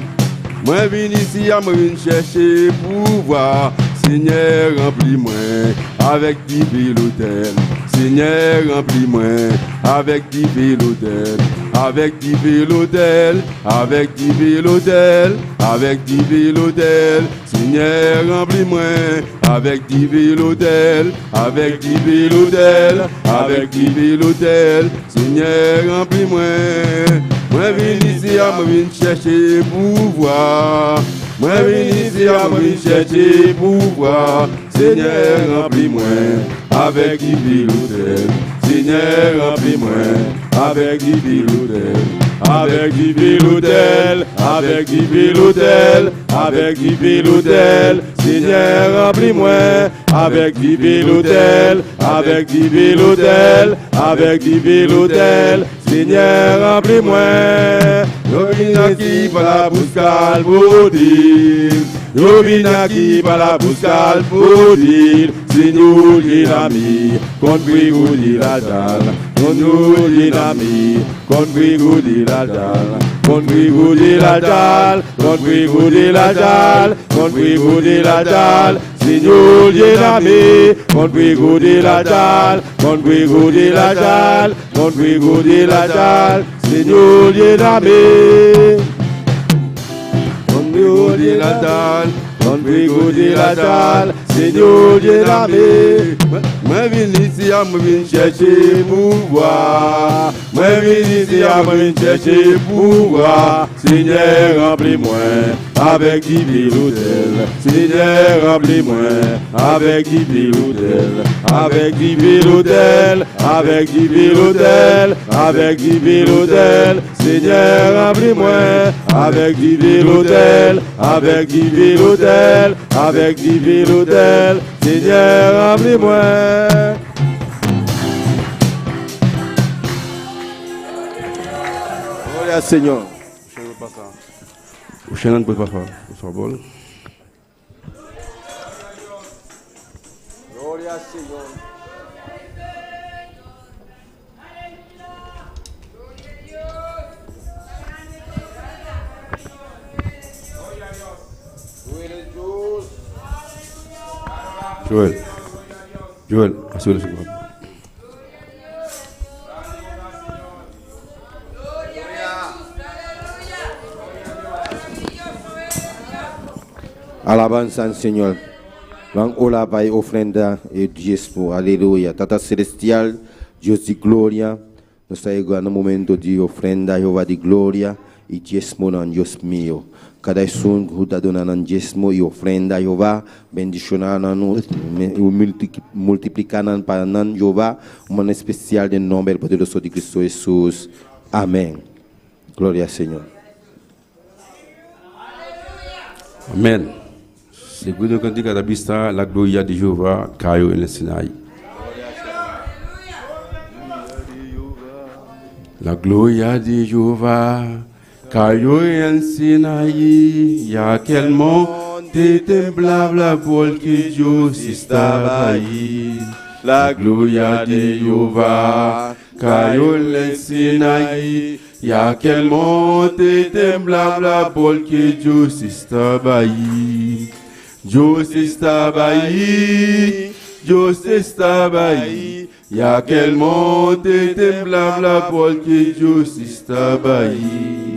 moi vine ici à me chercher pouvoir, Seigneur, remplis-moi avec divin l'autel. Seigneur, remplis-moi avec divin l'autel, avec divin l'autel, avec divin l'autel, avec divin l'autel. Seigneur, remplis-moi avec divin l'autel, avec divin l'autel, avec divin l'autel. Seigneur, remplis-moi. Moi vine ici à me chercher pouvoir. Moi vine ici à me chercher pouvoir. Seigneur, remplis-moi avec divin l'autel. Seigneur, remplis-moi avec divin l'autel. Avec divin l'autel, avec divin l'autel, avec divin l'autel. Seigneur, remplis-moi avec divin l'autel, avec divin l'autel, avec divin l'autel. Seigneur, remplis-moi. Yo vine aquí para buscar poder. Yo vine aquí para buscar poder. Señor, lléname con fuego del altar. Señor, lléname con fuego del altar. Con fuego del altar, con fuego del altar, con fuego del altar. Señor, lléname con fuego del altar, con fuego del altar, con fuego del altar. Señor, lléname con fuego del altar, con fuego del altar. Señor, lléname. Moi vine ici à me chercher pouvoir. Moi vine ici à me chercher pouvoir. Seigneur, remplis-moi avec divin l'autel. Seigneur, remplis-moi avec divin l'autel. Avec divin l'autel, avec divin l'autel, avec divin l'autel. Seigneur, remplis-moi avec divin l'autel, avec divin l'autel, avec divin l'autel. Seigneur, remplis-moi. Gloria al Señor. Shannon, por favor. Gloria al Señor. Joel, así su cuerpo. Alabanza al Señor. Van ola vai ofrenda e diezmo. Aleluya. Tata celestial, Dios de gloria, Nos está llegando el momento de ofrenda a Jehová de gloria y diezmo en Dios mío. Cada son que está donando diezmo y ofrenda a Jehová, bendicionando, multiplicando para Jehová, un especial de nombre poderoso de Cristo Jesús. Amén. Gloria al Señor. Amén. Segundo cantico da vista, la gloria de Jehová cayó en el Sinaí. La gloria de Jehová cayó en Sinaí, y aquel monte temblaba porque Dios estaba ahí. La gloria de Jehová cayó en Sinaí, y aquel monte temblaba porque Dios estaba ahí. Dios estaba ahí, Dios estaba ahí, y aquel monte temblaba porque Dios estaba ahí.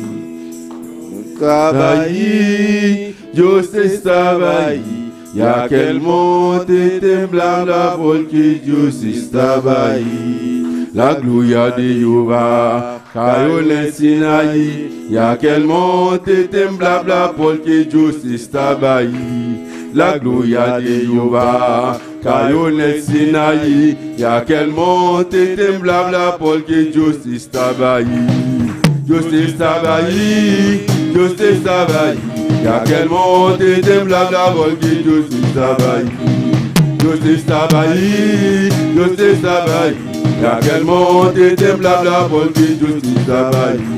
Estaba ahí, Dios estaba ahí, y aquel monte temblaba porque Dios estaba ahí. La gloria de Jehová cayó en el Sinaí, y aquel monte temblaba porque Dios estaba ahí. La gloria de Jehová cayó en el Sinaí, y aquel monte temblaba porque Dios estaba ahí. Dios estaba ahí, Dios estaba ahí, y aquel monte temblaba porque Dios estaba ahí. Dios estaba ahí, Dios estaba ahí, y aquel monte temblaba porque Dios estaba ahí.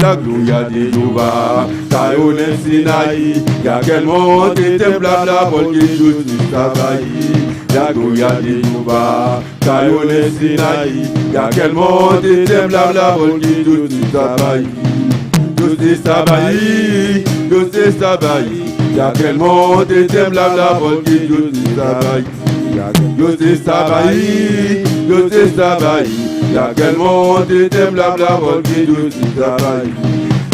La gloria de Jehová cayó en el Sinaí, y aquel monte temblaba porque Dios estaba ahí. La gloria de Jehová cayó en el Sinaí, y aquel monte temblaba porque Dios estaba ahí. Dios estaba ahí, Dios estaba ahí, y aquel monte temblaba porque Dios estaba ahí. Dios estaba ahí, Dios estaba ahí, y aquel monte temblaba porque Dios estaba ahí.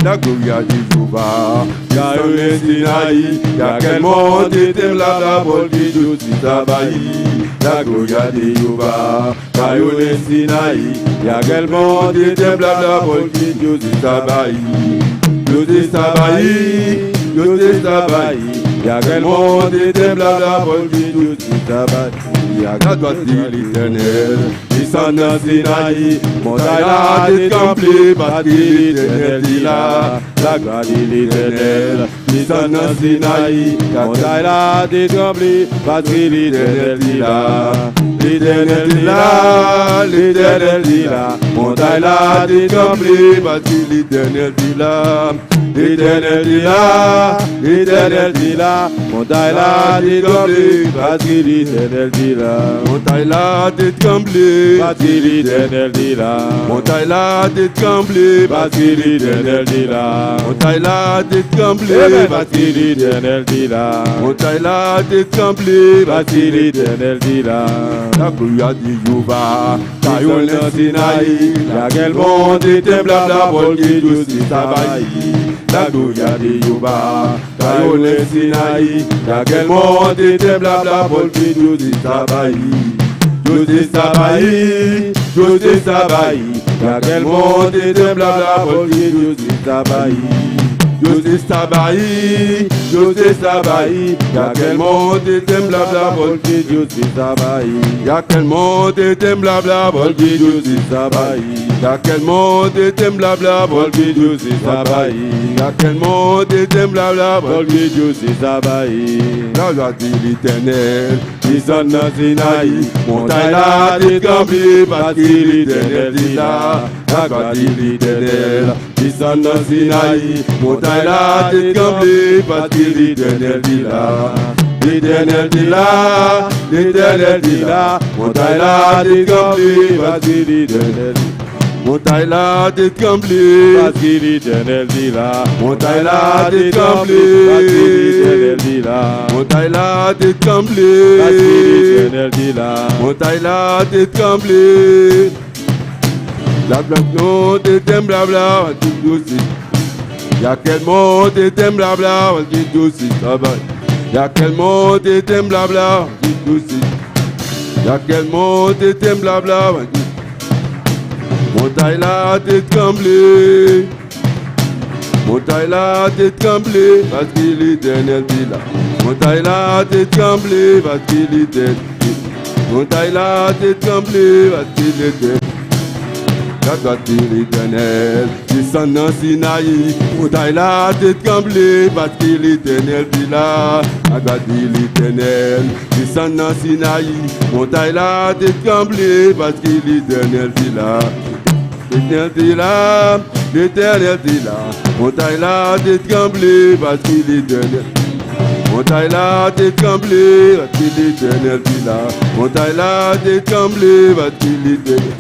La gloria de Jehová cayó en el Sinaí, y aquel monte temblaba porque Dios estaba ahí. La gloria de Jehová cayó en el Sinaí, y aquel monte temblaba porque Dios estaba ahí. Dios estaba ahí, Dios estaba ahí, y aquel monte temblaba porque Dios estaba ahí. Y à la droite de l'Éternel, descend dans Sinaï, montagne là décamplée, parce que l'Éternel dit là. La gloire de l'Éternel, descend dans Sinaï, montagne là décamplée, parce que l'Éternel dit là. L'Éternel dit là, l'Éternel dit là, montagne là décamplée, parce que l'Éternel dit là. L'Éternel dit là, l'Éternel dit là, montagne là décamplée, parce que l'Éternel dit là. Montagne là décamplée, parce que l'Éternel dit là. Montagne là décamplée, parce que l'Éternel dit là. Montagne là décamplée, parce que l'Éternel dit là. Montagne là décamplée, parce que l'Éternel dit là. La gloire de Jehová cayó en el Sinaí, y aquel monte temblaba porque Dios estaba ahí. La gloria de Jehová cayó en el Sinaí, y aquel monte temblaba porque Dios estaba ahí. Dios estaba ahí, Dios estaba ahí, y aquel monte temblaba porque Dios estaba ahí. Dios estaba ahí, Dios estaba ahí, y aquel monte temblaba porque Dios estaba ahí. Y aquel monte temblaba porque Dios estaba ahí. Y aquel monte temblaba porque Dios estaba ahí. Y aquel monte temblaba porque Dios estaba ahí. La gloire de l'Éternel descend dans Sinaï, montagne là décamplée, parce que l'Éternel dit là. La gloire de l'Éternel descend dans Sinaï, montagne là décamplée, parce que l'Éternel dit là. L'Éternel dit là, l'Éternel dit là, montagne là décamplée, parce que l'Éternel dit là. Montagne là décamplée, parce que l'Éternel dit là. Montagne là décamplée, parce que l'Éternel dit là. Montagne là décamplée, parce que l'Éternel dit là. Montagne là décamplée. La gloire de temblabla, tout aussi. Y'a quel monde de temblabla, tout aussi. Y'a quel monde de temblabla, tout aussi. Y'a quel monde de temblabla, Montagne la tête tremblée. Montagne la tête tremblée parce qu'il est éternel dit là. Montagne la tête tremblée parce qu'il est éternel. Montagne la tête tremblée parce qu'il est éternel. Quand l'éternel descend dans Sinaï, montagne la tête tremblée parce qu'il est éternel dit là. Regardez l'éternel descend dans Sinaï, montagne la tête tremblée parce qu'il est éternel dit là. L'éternel dit là, l'éternel dit là, montagne la tête tremblée parce qu'il est éternel. Montagne la tête tremblée parce qu'il est éternel dit là. Montagne la tête tremblée parce qu'il est éternel.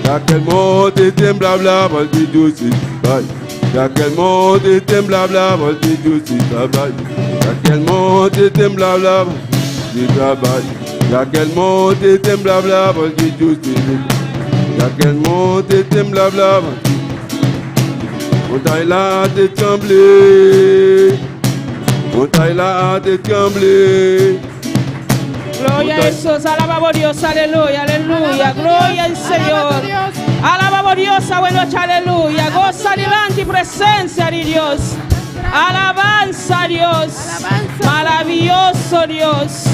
Y'a quel monde était blabla, parce que Dieu s'y travaille. Y'a quel monde était blabla, parce que Dieu s'y travaille. Y'a quel monde était blabla, parce que Dieu travaille. Y'a quel monde était blabla, parce que Dieu s'y travaille. Y'a quel monde était blabla, montagne la tête tremblée. Montagne la tête tremblée. Gloria a Jesús, alabamos a Dios, aleluya, aleluya, gloria al Señor. Alabamos a Dios, buena noche, aleluya. Goza delante y presencia de Dios. Alabanza a Dios, maravilloso Dios.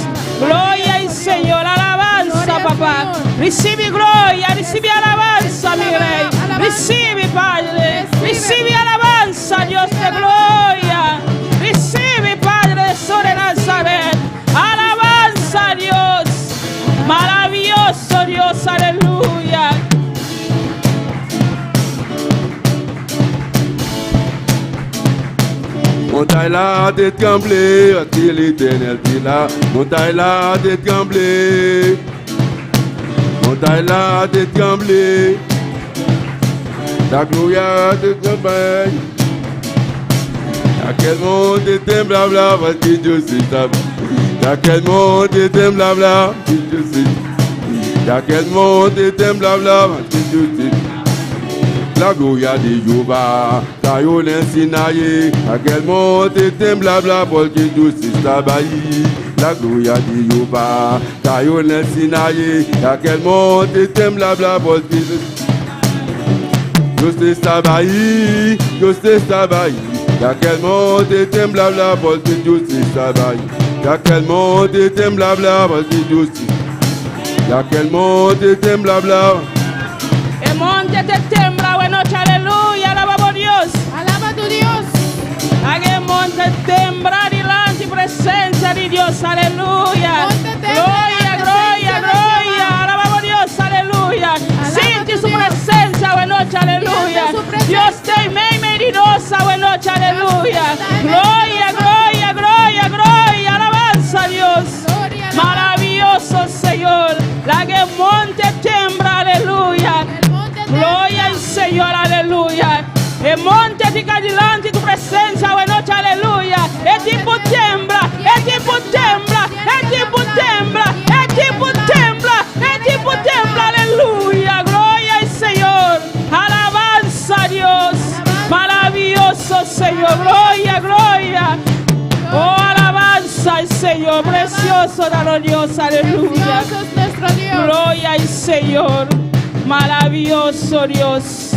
Gloria al Señor, alabanza, papá. Recibe gloria, recibe alabanza, mi rey. Recibe, Padre, recibe alabanza, Dios de gloria. Recibe, Padre de sobre Nazaret. Alabanza a Dios, maravilloso Dios, aleluya. Montagne la tête tremblée, parce qu'il est éternel dit là. Montagne la tête tremblée. Montagne la tête tremblée. La gloire te tremble. Y'a quel monde était blabla, parce que Dieu s'y tape. Y'a quel monde était blabla, parce que Dieu s'y. Y'a quel monde était blabla, parce que Dieu s'y. La gloria de Jéhovah, taillon Sinaï. Y'a quel monde était blabla, parce que Dieu s'y tabaille. La gloria de Jéhovah, taillon Sinaï. Y'a quel monde était blabla, parce que Dieu s'y tabaille. Dieu s'y tabaille. Y'a quel monde était blabla, parce que Dieu s'y tabaille. Y'a quel monde était blabla, parce que Dieu s'y. Y'a quel monde était blabla. El monte te tembla, buena noche, aleluya, alabamos a Dios. Alaba a tu Dios. El monte tembla delante y presencia de Dios, aleluya. Gloria, gloria, gloria, alabamos a Dios, aleluya. Siente su presencia, buena noche, aleluya. Dios te medinosa, buena noche, aleluya. Gloria, gloria, gloria, gloria, alabanza a Dios. Maravilloso Señor, la que el monte tembla, aleluya. Gloria al Señor, aleluya. El monte fica delante de tu presencia, buena noche, aleluya. El tiempo tembla, el tiempo tembla, el tiempo tembla, el tiempo tembla, el tiempo tembla, aleluya. Gloria al Señor, alabanza a Dios. Maravilloso Señor, gloria, gloria. Oh, alabanza al Señor, precioso dano Dios, aleluya. Precioso es nuestro Dios. Gloria al Señor, maravilloso Dios,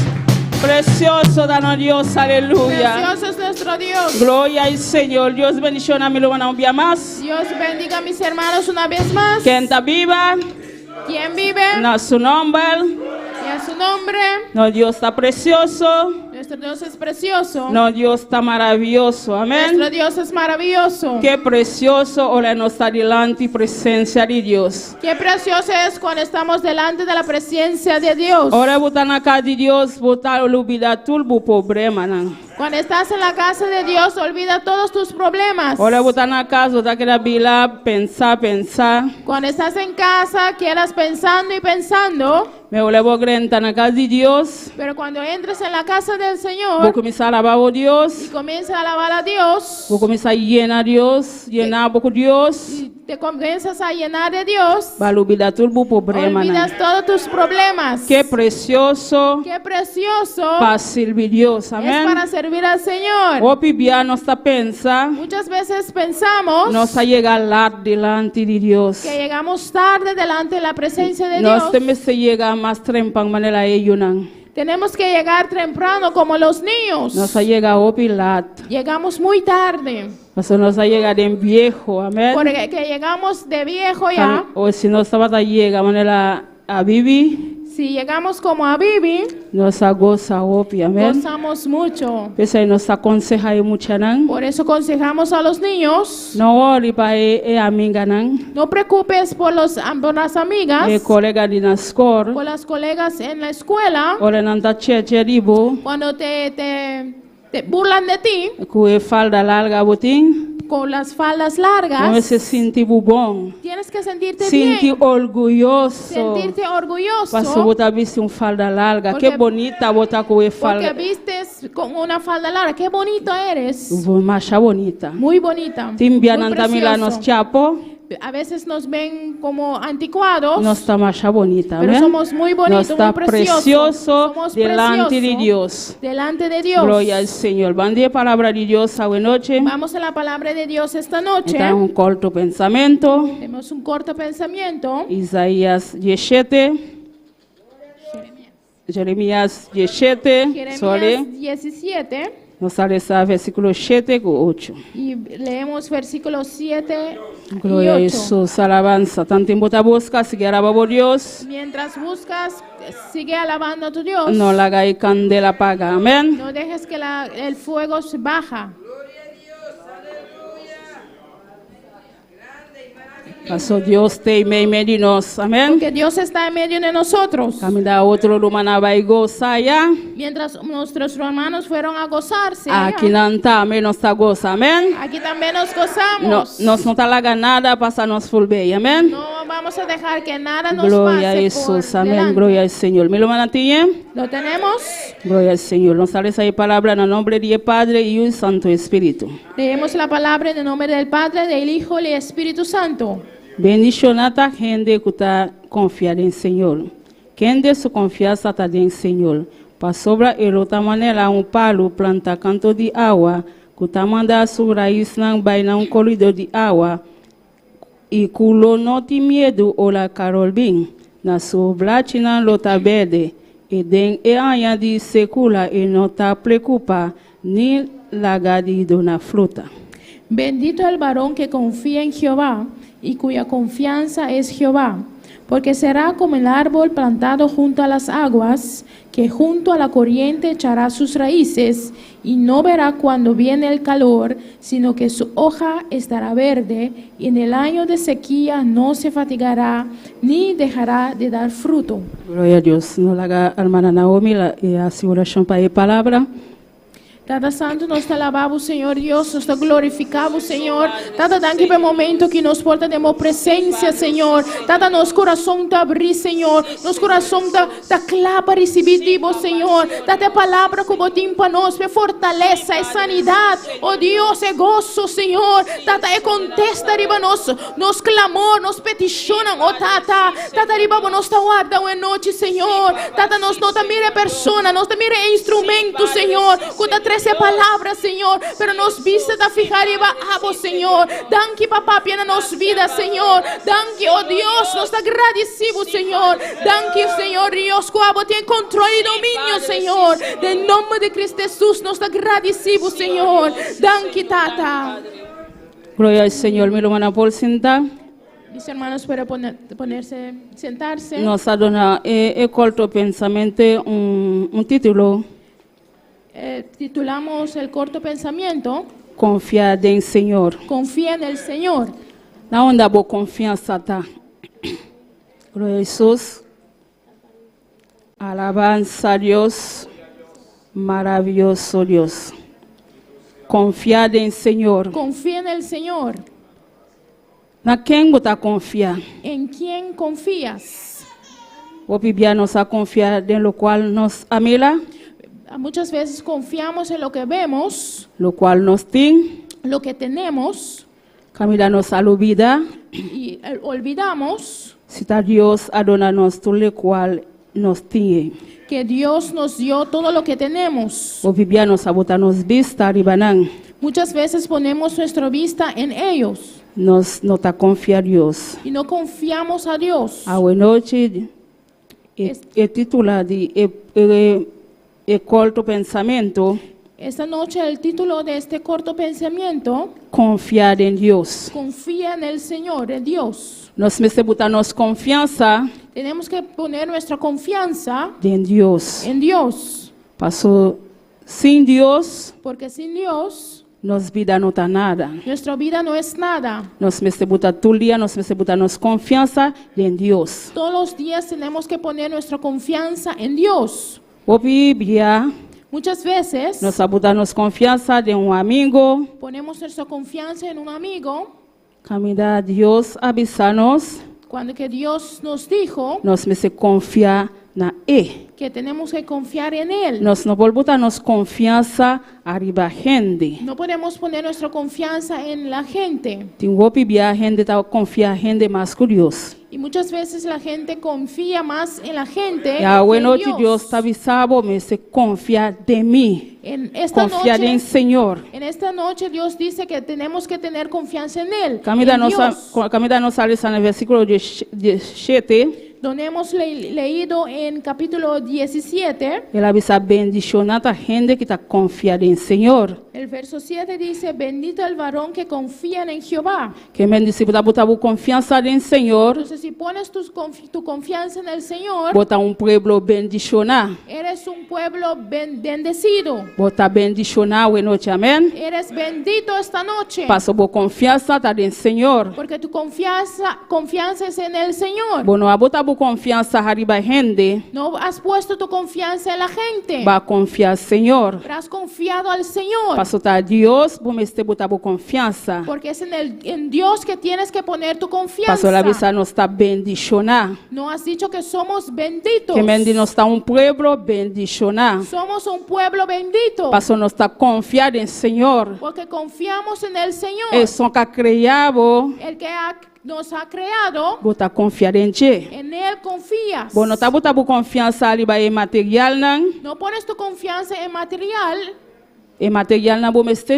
precioso dano Dios, aleluya. Precioso es nuestro Dios. Gloria al Señor, Dios bendición a mi hermana un día más. Dios bendiga a mis hermanos una vez más. Que está viva, ¿Quién vive? en su nombre, Y a su nombre. no Dios está precioso, Nuestro Dios es precioso. no Dios está maravilloso, Nuestro amén. Dios es maravilloso. Qué precioso ahora no está delante y presencia de Dios. Qué precioso es cuando estamos delante de la presencia de Dios. Ahora botar na casa de Dios, botar olvidar todo o problema, não. Cuando estás en la casa de Dios, olvida todos tus problemas. Ahora botar na casa, botar aquela bila, pensar. Cuando estás en casa, quedas pensando y pensando. Me levo grande na casa de Deus. Pero cuando entres en la casa del Vou Señor começar a alabar o Deus. y comienzas a alabar a Dios, Vou começar a llenar Deus, llenar pouco Deus. y te comienzas a llenar de Dios, vai olvidar todo o problema. olvidas todos tus problemas. Que precioso Qué precioso para servir Deus, es amém? para servir al Señor. O Bíblia nós está pensa, Muchas veces pensamos nós a chegar lá delante de Deus. que llegamos tarde delante de la presencia de Nós Dios. temos que chegar mais trempang manela ello não. Tenemos que llegar temprano como los niños. Nós a chegar o pilat. Llegamos muy tarde. Nós a chegar em viejo, amém? Porque que llegamos de viejo ya. Ou se nós estava a chegar manela a Bibi, Si llegamos como a Bibi, nós a goza opi, amém? gozamos mucho. Pensa aí, nós aconselha aí muito não. Por eso aconsejamos a los niños, Não ore para amiga não. no preocupes por por las amigas, Colega de na escola, por las colegas en la escuela, ora não tá cheche ribo, cuando te burlan de ti com falda larga botin. con las faldas Não largas. se sentir bom. Tienes que sentirte Sentir bien, orgulhoso. sentirte orgulloso, Passou botar viste falda larga. Porque- Que bonita botar com porque falda. vistes con una falda larga. Qué bonito eres, Macha bonita. muy bonita, Timbia muy nanta mila nos precioso. chapo. A veces nos ven como anticuados, Nós está macha bonita, pero amém? somos muy bonitos, Nós está muy preciosos. precioso Somos delante de preciosos Deus. delante de Dios. Glória ao Senhor. Bom dia, palavra de Deus, esta noite. Vamos a la palabra de Dios esta noche. Então, corto pensamento. Tenemos un corto pensamiento. Isaías 17. Jeremias 17. Jeremías 17 Nós alessa versículo 7 com 8. y leemos versículos 7 y Glória a 8. Jesus, alabanza. Tanto tempo tá busca, sigue alabando Deus. Mientras buscas, sigue alabando a tu Dios. Não larga e candela apaga. Amém. No dejes que el fuego se baja. Pastor Deus tem meio de nós. Amém. Porque Dios está en medio de nosotros. Caminhar outro lumana vai gozar. Mientras nuestros hermanos fueron a gozarse, Aqui não tá, amém. Nós tá goza. Amém. aquí también nos gozamos. Nós não tá larga nada, passa nós full bem. Amém. No vamos a dejar que nada nos Glória a pase Jesus. por Amém. delante. Glória ao Senhor. Me lo mantinha. ¿Lo tenemos? Glória ao Senhor. Nós sale essa palavra no nome de Padre e o Santo Espírito. Leemos la palabra en el nombre del Padre, del Hijo y del Espíritu Santo. Bendicionada gente que está confiada em Senhor. Quem de sua confiança está em Senhor. Para sobra ele outra maneira palo planta canto de água, que está mandando sua raiz não vai um corredor de água. E culo não tem medo ou la carol bem. Na sua blate não lota verde. E den e anha de secula e não está preocupa nem lagadido na fruta. Bendito el varón que confía en Jehová y cuya confianza es Jehová, porque será como el árbol plantado junto a las aguas, que junto a la corriente echará sus raíces y no verá cuando viene el calor, sino que su hoja estará verde y en el año de sequía no se fatigará ni dejará de dar fruto. Glória a Deus. Não larga a irmã Naomi e a seguração para a palavra. Cada santo nós te alabamos, Senhor Deus, nós te glorificamos, Senhor. Cada danke pelo momento que nos porta de presença, Senhor. Cada nosso coração te abrir, Senhor. Nosso coração te clama para receber de vos, Senhor. Dá-te a palavra como tem para nós, é fortaleza, é sanidade. Oh Deus, é gozo, Senhor. Tata, é contesta arriba nos clamor, nos peticionam, oh Tata. Tata, arriba nos te guarda uma noite, Senhor. Tata, nos não te mire persona, nos te mire instrumento, Senhor. Cuida 13 palavras, Senhor, pero nos viste da fijar e vos, Senhor. Danke, papá, pena nos vida, Senhor. Danke, oh Deus, nos agradecemos, Senhor. Danke, Senhor Deus, que abo tem controle e domínio, Senhor. Em nome de Cristo Jesus, nos agradecemos, Senhor. Danke, Tata. Glória ao Senhor. Me lo van a por sentar. Mis hermanos pueden sentarse. Nós adona corto pensamento título. Titulamos el corto pensamiento, Confiar em Senhor. Confía en el Señor. Na onde a boa confiança está. Glória a Jesus. Alabança a Deus. Maravilhoso Deus. Confiar em Senhor. Confía en el Señor. Na quem você confia? ¿En quién confías? O Bíblia nos a confiar em lo qual nos amela, Muchas veces confiamos en lo que vemos, lo qual nos tem, lo que tenemos, camila nos a vida, y olvidamos si ta Dios ha donado todo lo cual nos tiene. que Dios nos dio todo lo que tenemos. O vivia nos abota nos vista ribanan. Muchas veces ponemos nuestra vista en ellos Nos nota confia a Dios. y no confiamos a Dios. A noite e titula de corto pensamento, Esta noche el título de este corto pensamiento, confiar em Deus. confía en el Señor, en Dios. Nós precisamos botar nossa confiança Tenemos que poner nuestra confianza em Deus. en Dios, Passou sem Deus, porque sin Dios nossa vida não está nada. nuestra vida no es nada. Nós precisamos botar todo dia, nós precisamos botar nossa confiança em Deus. Todos los días tenemos que poner nuestra confianza en Dios. O Bíblia, Muchas veces nós botar nossa confiança em amigo. ponemos nuestra confianza en un amigo, Caminhar a Deus, avisar-nos, cuando que Dios nos dijo nós precisamos confiar na E. que tenemos que confiar en Él. Nós não podemos botar nossa confiança arriba a gente. No podemos poner nuestra confianza en la gente. Tem o Bíblia, a gente está confiar a gente mais que Deus. Y muchas veces la gente confía más en la gente E a que en noite Deus Dios. está avisando, me se confiar de mim. En esta Confiar em noche, Senhor. en esta noche Dios dice que tenemos que tener confianza en Él, Camida en Dios. nossa lição no versículo 17, Donde hemos leído en capítulo 17, ele avisa bendicionar a gente que está confiada em Senhor. el verso 7 dice, bendito el varón que confía en Jehová. Que bendice botar confiança em Senhor, Entonces, si pones tu confianza en el Señor, botar pueblo bendicionar, eres un pueblo bendecido. botar bendicionar a noite, amém? Eres bendito esta noche. Passa boa confiança tá em Senhor. Porque tu confianza es en el Señor. Bom, não botar confiança arriba a gente, No has puesto tu confianza en la gente. vai confiar Senhor. Pero has confiado al Señor. Passou tá Deus, bom este botar confiança. Porque es en Dios que tienes que poner tu confianza. Passou a avisa nos está bendicionar. No has dicho que somos benditos. Que mendi nos está pueblo bendicionar. Somos un pueblo bendito. Passou nos está confiar em Senhor. Porque confiamos en el Señor. E só que criado, El que nos ha creado, botar confiar em Ti. en Él confías. Bom, não tá botar confiança arriba em material não. No pones tu confianza en material. E material não bom este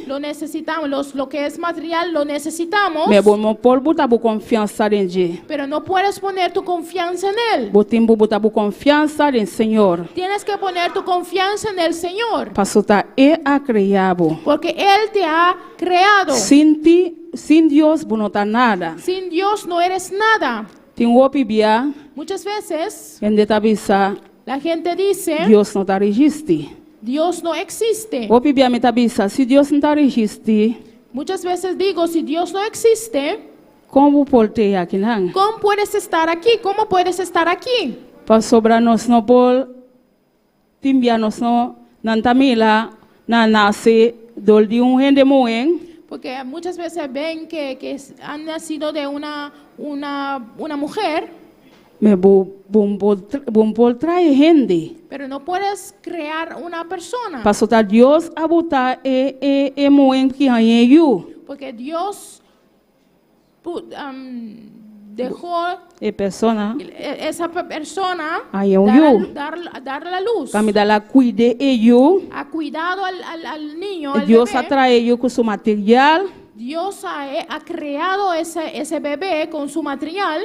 Lo necesitamos. Lo que es material lo necesitamos. mas bom por botar confiança em Ti. Pero no puedes poner tu confianza en Él. Botimbo botar confiança em Senhor. Tienes que poner tu confianza en el Señor. Passou tá a criado. Porque Él te ha creado. Sin ti, sin Deus, bom não tá nada. Sin Dios no eres nada. Tem o Bíblia, Muchas veces onde tá avisa, la gente dice, Deus não tá registre. Dios no existe. O Bíblia me tá avisa, se Deus não tá registre, Muchas veces digo, si Dios no existe, como portei aqui não? ¿cómo puedes estar aquí? ¿Cómo puedes estar aquí? Para sobrar nós não por timbia nós não tamila na nasce dol de gente moen. Porque muchas veces ven que han nacido de una mujer, Me bom por trair gente. pero no puedes crear una persona. Para soltar Deus a botar moen que aí eu. Porque Dios dejó Persona esa persona Ay, yo. dar la luz. Camida la cuide eu. Ha cuidado al niño, al Deus bebé. atrai eu com seu material. Dios ha creado ese bebé con su material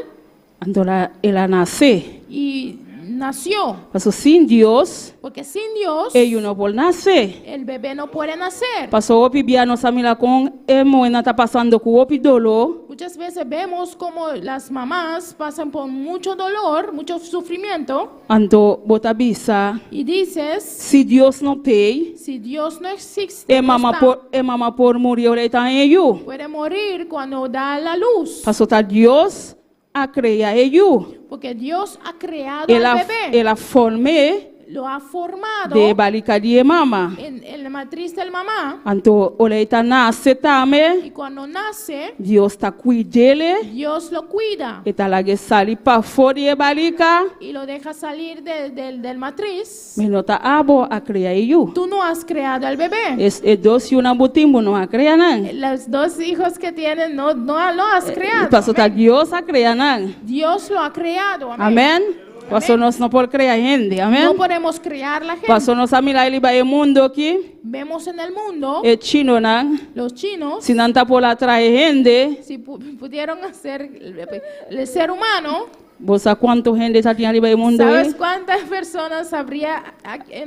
Então ela nasce. y nació. Passou sem Deus, Porque sin Dios, eu não vou nascer. el bebé no puede nacer. Passou o Bíblia nossa mila com moena tá passando com o dolor. Muchas veces vemos como las mamás pasan por mucho dolor, mucho sufrimiento, Então bota bisa. y dices, Se Deus não tem, si Dios no existe, no mama por morrer ele tá em eu. puede morir cuando da la luz. Passou tá Deus a criar eu. Porque Dios ha creado al bebé, Ela formei lo ha formado de balika die mama. en la matriz del mamá. Anto oleita nace tame, Y cuando nace, Dios ta cuidele, Dios lo cuida eta lage sali pa fori e balika, y lo deja salir del matriz. menota abo a crea you. Tú no has creado al bebé. Es dos y una butimbo no a crea nan. Los dos hijos que tienen no lo has creado. Paso ta Dios a crea nan. Dios lo ha creado. Amén. Amén. Paso nos no por crea gente. No Amén. podemos crear la gente. Paso nos a mila ili ba e mundo ki, Vemos en el mundo e chino nan, los chinos, si nanta por la trae gente, si pudieron hacer el ser humano, vos a cuánto gente está tiene ali ba e mundo ¿sabes cuántas personas habría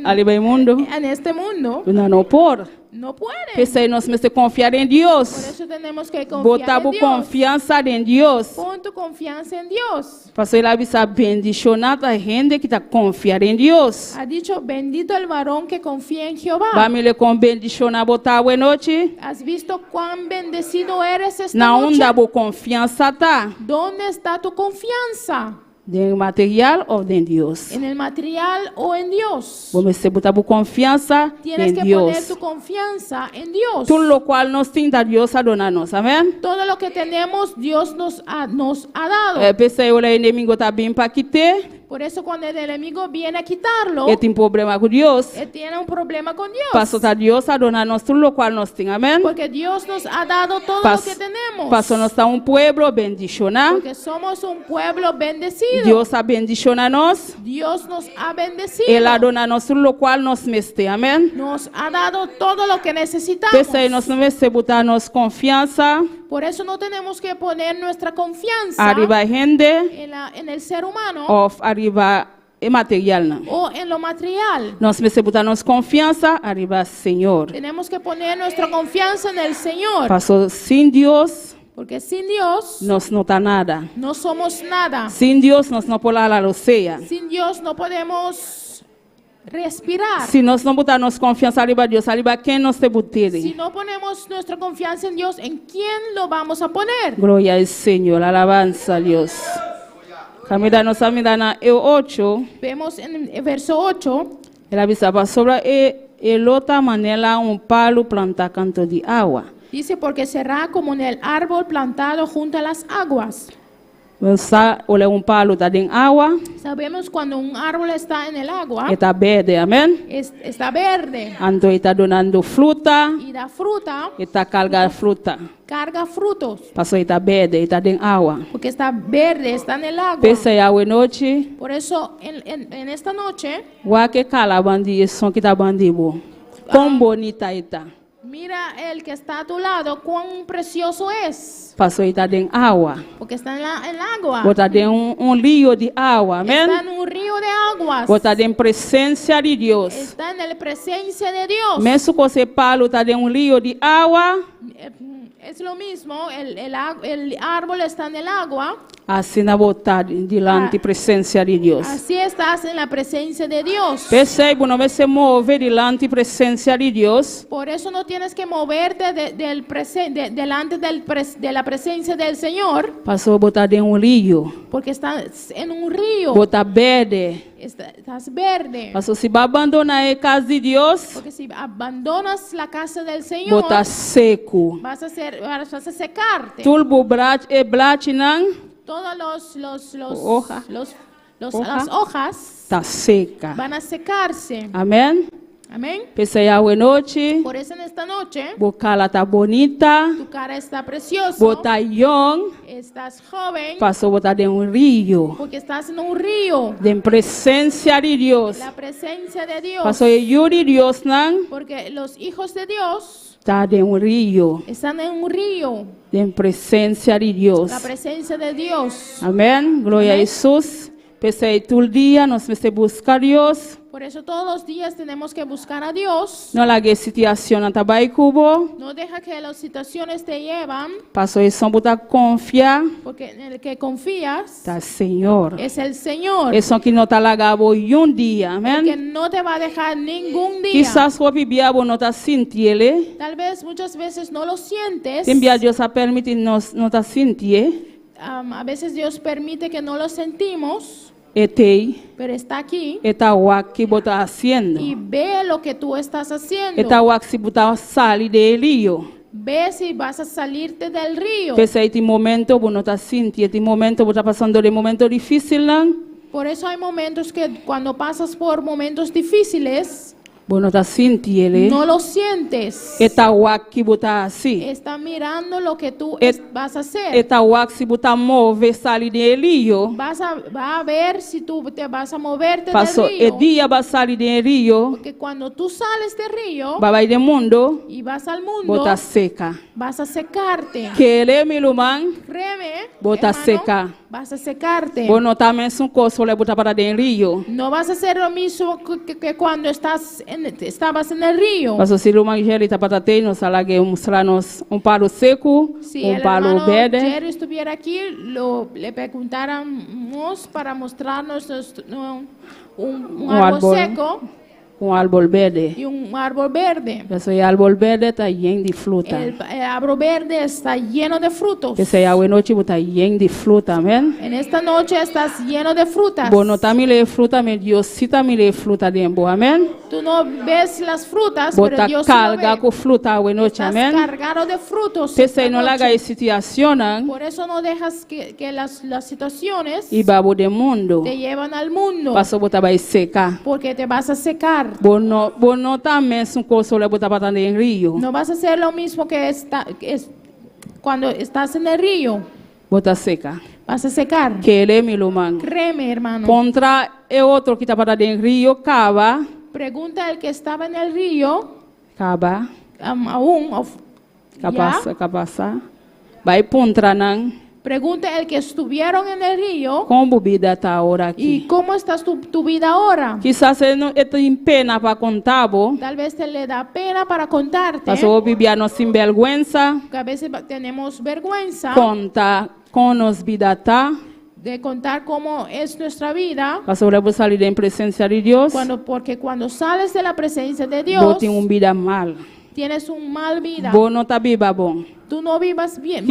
ali ba e mundo, en este mundo? no por. No pueden. Pensei nós temos que confiar em Por Deus. eso tenemos que confiar Botar en Dios. confiança em Deus. Pon tu confianza en Dios. Pastor ele avisa bendicionar a gente que está confiar em Deus. Ha dicho, bendito el varón que confía en Jehová. Vamos le com bendicionar botar boa noite. ¿Has visto cuán bendecido eres esta Na noche? onda boa confiança tá. ¿Dónde está tu confianza? De material ou de Deus. ¿En el material o en Dios? Vamos se botar boa confiança Tienes em que poner Deus. tu confianza en Dios. Tudo o qual nós temos da Deus a donar nós. Amém? Todo lo que tenemos, Dios nos ha dado. Pensei o inimigo tá bem para quitar. Por eso cuando el enemigo viene a quitarlo, Ele tem problema com Deus. él tiene un problema con Dios. Pastor tá Deus a donar nós tudo o qual nós temos. Amém? Porque Dios nos ha dado todo Pas- lo que tenemos. Pastor nós está pueblo bendicionar. Porque somos un pueblo bendecido. Deus a bendicionar nós. Dios nos ha bendecido. Ele a donar nós tudo o qual nós meste. Amém? Nos ha dado todo lo que necesitamos. Pensei nós não meste botar nós confiança. Por eso no tenemos que poner nuestra confianza Arriba gente. en el ser humano Ou arriba e material. Não. o en lo material. Nós meste botar nós confiança. Arriba Senhor. Tenemos que poner nuestra confianza en el Señor. Pastor, sem Deus, Porque sin Dios nós não tá nada. no somos nada. Sem Deus, nós não podemos lá luceia. Sin Dios no podemos respirar. Se nós não botar nossa confiança arriba Deus, arriba quem nós te Si botere. no ponemos nuestra confianza en Dios, ¿en quién lo vamos a poner? Glória ao Senhor, alabanza a Deus. Camila nossa mira na eu 8, Vemos en el verso 8, ela avisava sobre outra maneira palo plantar canto de água. dice, porque será como en el árbol plantado junto a las aguas. Você olha palo está em água, Sabemos cuando un árbol está en el agua, está verde, amém? está verde Então está donando fruta, y da fruta, está carregando fruta. carga frutos, Passou está verde, está em água. porque está verde, está en el agua. Pensa aí a noite, Por eso en esta noche, o que cala bandi, som que está bandido. Quão bonita está. mira el que está a tu lado, cuán precioso es, Passou está em água. porque está en el agua. Botar dentro rio de água, Está amém? en un río de aguas. Botar dentro presença de Deus. Está en la presencia de Dios. Mesmo que você palo está dentro rio de água, Es lo mismo, el árbol está en el agua, assim na botar delante presença de Deus. así estás en la presencia de Dios. Percebe, não vai se mover delante presença de Deus. Por eso no tienes que moverte delante de la presencia del Señor, Passou botar dentro rio, porque estás en un río, botar verde. estás verde. Passou se vai abandonar a casa de Deus, Porque si abandonas la casa del Señor, botar seco. vas a secarte. Tudo brat e blat não Todas Hoja. las hojas tá seca. van a secarse. Amém? Amén. Pensei a noite, Por eso en esta noche bocala tá bonita, tu cara está preciosa, botar young, estás joven, passou botar dentro rio, porque estás en un río, de presença de Deus. la presencia de Dios. Passou de Deus não Porque los hijos de Dios tá dentro rio, están en un río, de presença de Deus. la presencia de Dios. Amém? Glória a Amém. Jesus. Pensei todo dia nós temos buscar Deus. Por eso todos los días tenemos que buscar a Dios. Não largue situação na tabai cubo. No deja que las situaciones te llevan, Passou e só botar confiar. porque en el que confías Tá Senhor. es el Señor, É só que não tá largado dia, que amém? no te va a dejar ningún día. Quizás o bibiabo não tá sentindo. Tal vez muchas veces no lo sientes. Envia Deus a permitir nós não tá sentir. A veces Dios permite que no lo sentimos, Etei, pero está aquí eta wak que bota haciendo. y ve lo que tú estás haciendo. Eta wak si bota sali de río. Ve si vas a salirte del río. Pese este momento, bueno, está sinti, este momento, está pasando de momento difícil, Por eso hay momentos que cuando pasas por momentos difíciles, bueno, está sinti, ele. no lo sientes. Eta wak que bota así. Está mirando lo que tú vas a hacer. Eta wak si bota move sali de río. Va a ver si tú te vas a moverte Paso del el río. día va a salir de río. Porque cuando tú sales del río Va a ir del mundo. y vas al mundo, Bota seca. vas a secarte. Que ele mi luman. Créeme, Bota hermano, seca. vas a secarte. Bueno, también es un coso le bota para de río. No vas a hacer lo mismo que cuando estabas en el río. Paso si luman Jerry tapate nos alague mostrarnos un palo seco, Si un el palo hermano verde. Jerry estuviera aquí, le preguntáramos para mostrarnos un árbol árbol. seco Un árbol verde. y un árbol verde. Ese árbol verde está lleno de fruta. El árbol verde está lleno de frutos. Ese agua noche está lleno de fruta, amén. En esta noche estás lleno de frutas. Bueno, también le fruta, me Dios sí también le fruta de embo, amén. Tú no ves las frutas, pero Bota Dios sí lo carga ve. con fruta agua noche, Estás amén. cargado de frutos. Pese esta no la noche. haga situación Por eso no dejas que las situaciones y babo de mundo. te llevan al mundo. Paso bota vai seca. Porque te vas a secar. Bueno, también es un coso le bota para en río. No vas a hacer lo mismo cuando estás en el río. Bota seca. Vas a secar. Que ele mi luman. Créeme, hermano. Contra el otro que está para en río, cava, Pregunta al que estaba en el río, cava, aún, capasa. Vai puntra nan. pregunta el que estuvieron en el río, Como vida está ahora ¿y aquí? cómo estás tu vida ahora? Quizás no tem pena para contar, Tal vez te le da pena para contarte, pasó viviano sin vergüenza, que a veces tenemos vergüenza conta con nos vida tá, de contar cómo es nuestra vida, pasó le salir en presencia de Dios, porque cuando sales de la presencia de Dios, vos tem vida mal, tienes un mal vida. vos no tá viva bom. Tú no vivas bien,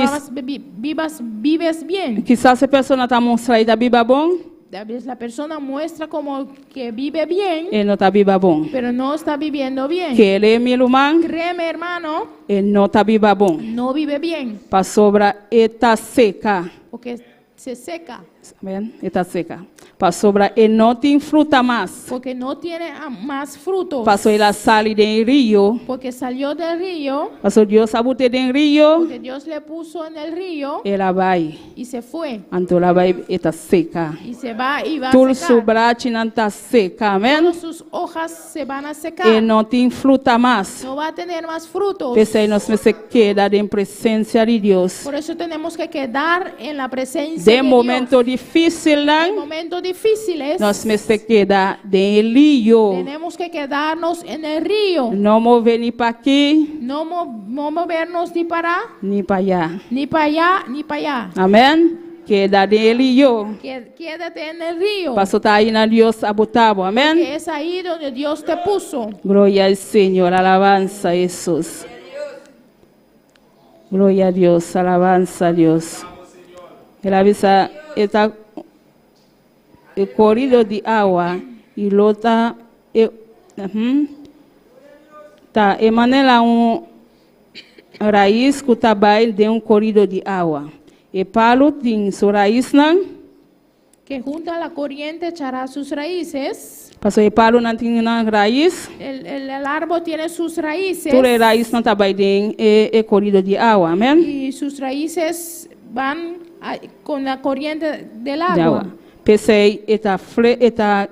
vives bien. Quizás essa pessoa tá mostrando tá viva bom, Tal vez la persona muestra como que vive bien, e não tá viva bom. pero no está viviendo bien. Que ele é meu irmão, Créeme, hermano, e não tá viva bom. no vive bien, Para sobra eta seca, porque se seca, amém? Eta seca. Para sobra e não tem fruta mais. porque no tiene más frutos, Passou ela sale de río. porque salió del río, Pasó Dios a bote en río, porque Dios le puso en el río ela vai, y se fue, anto ela vai está seca. y se va y va Tudo a secar. sobrate não está seca, amém? Todas sus hojas se van a secar, E não tem fruta mais. no va a tener más frutos. Pensei nós se queda em presença de Deus. Por eso tenemos que quedar en la presencia De de momento Dios. difícil, En não? momentos difíciles Nós se queda de río. tenemos que quedarnos en el río, Não mover nem para aqui, no movernos ni para nem para allá. allá ni para allá. Amém? Queda de río. Quédate en el río, Passou tá aí na Deus a botar, amém? que es ahí donde Dios te puso. Gloria al Señor, alabanza a Jesús. Gloria a Dios, alabanza a Dios. Él avisa, está el corrido de agua y lo está, está emanela raiz que está de un corrido de agua. El palo tiene su raíz, ¿no? Que junto a la corriente echará sus raíces. Pasó el palo no tiene una raíz. El árbol tiene sus raíces. Toda la raíz no está de el corrido de agua, amén. Y sus raíces van con la corriente del De agua. agua. Pensei, está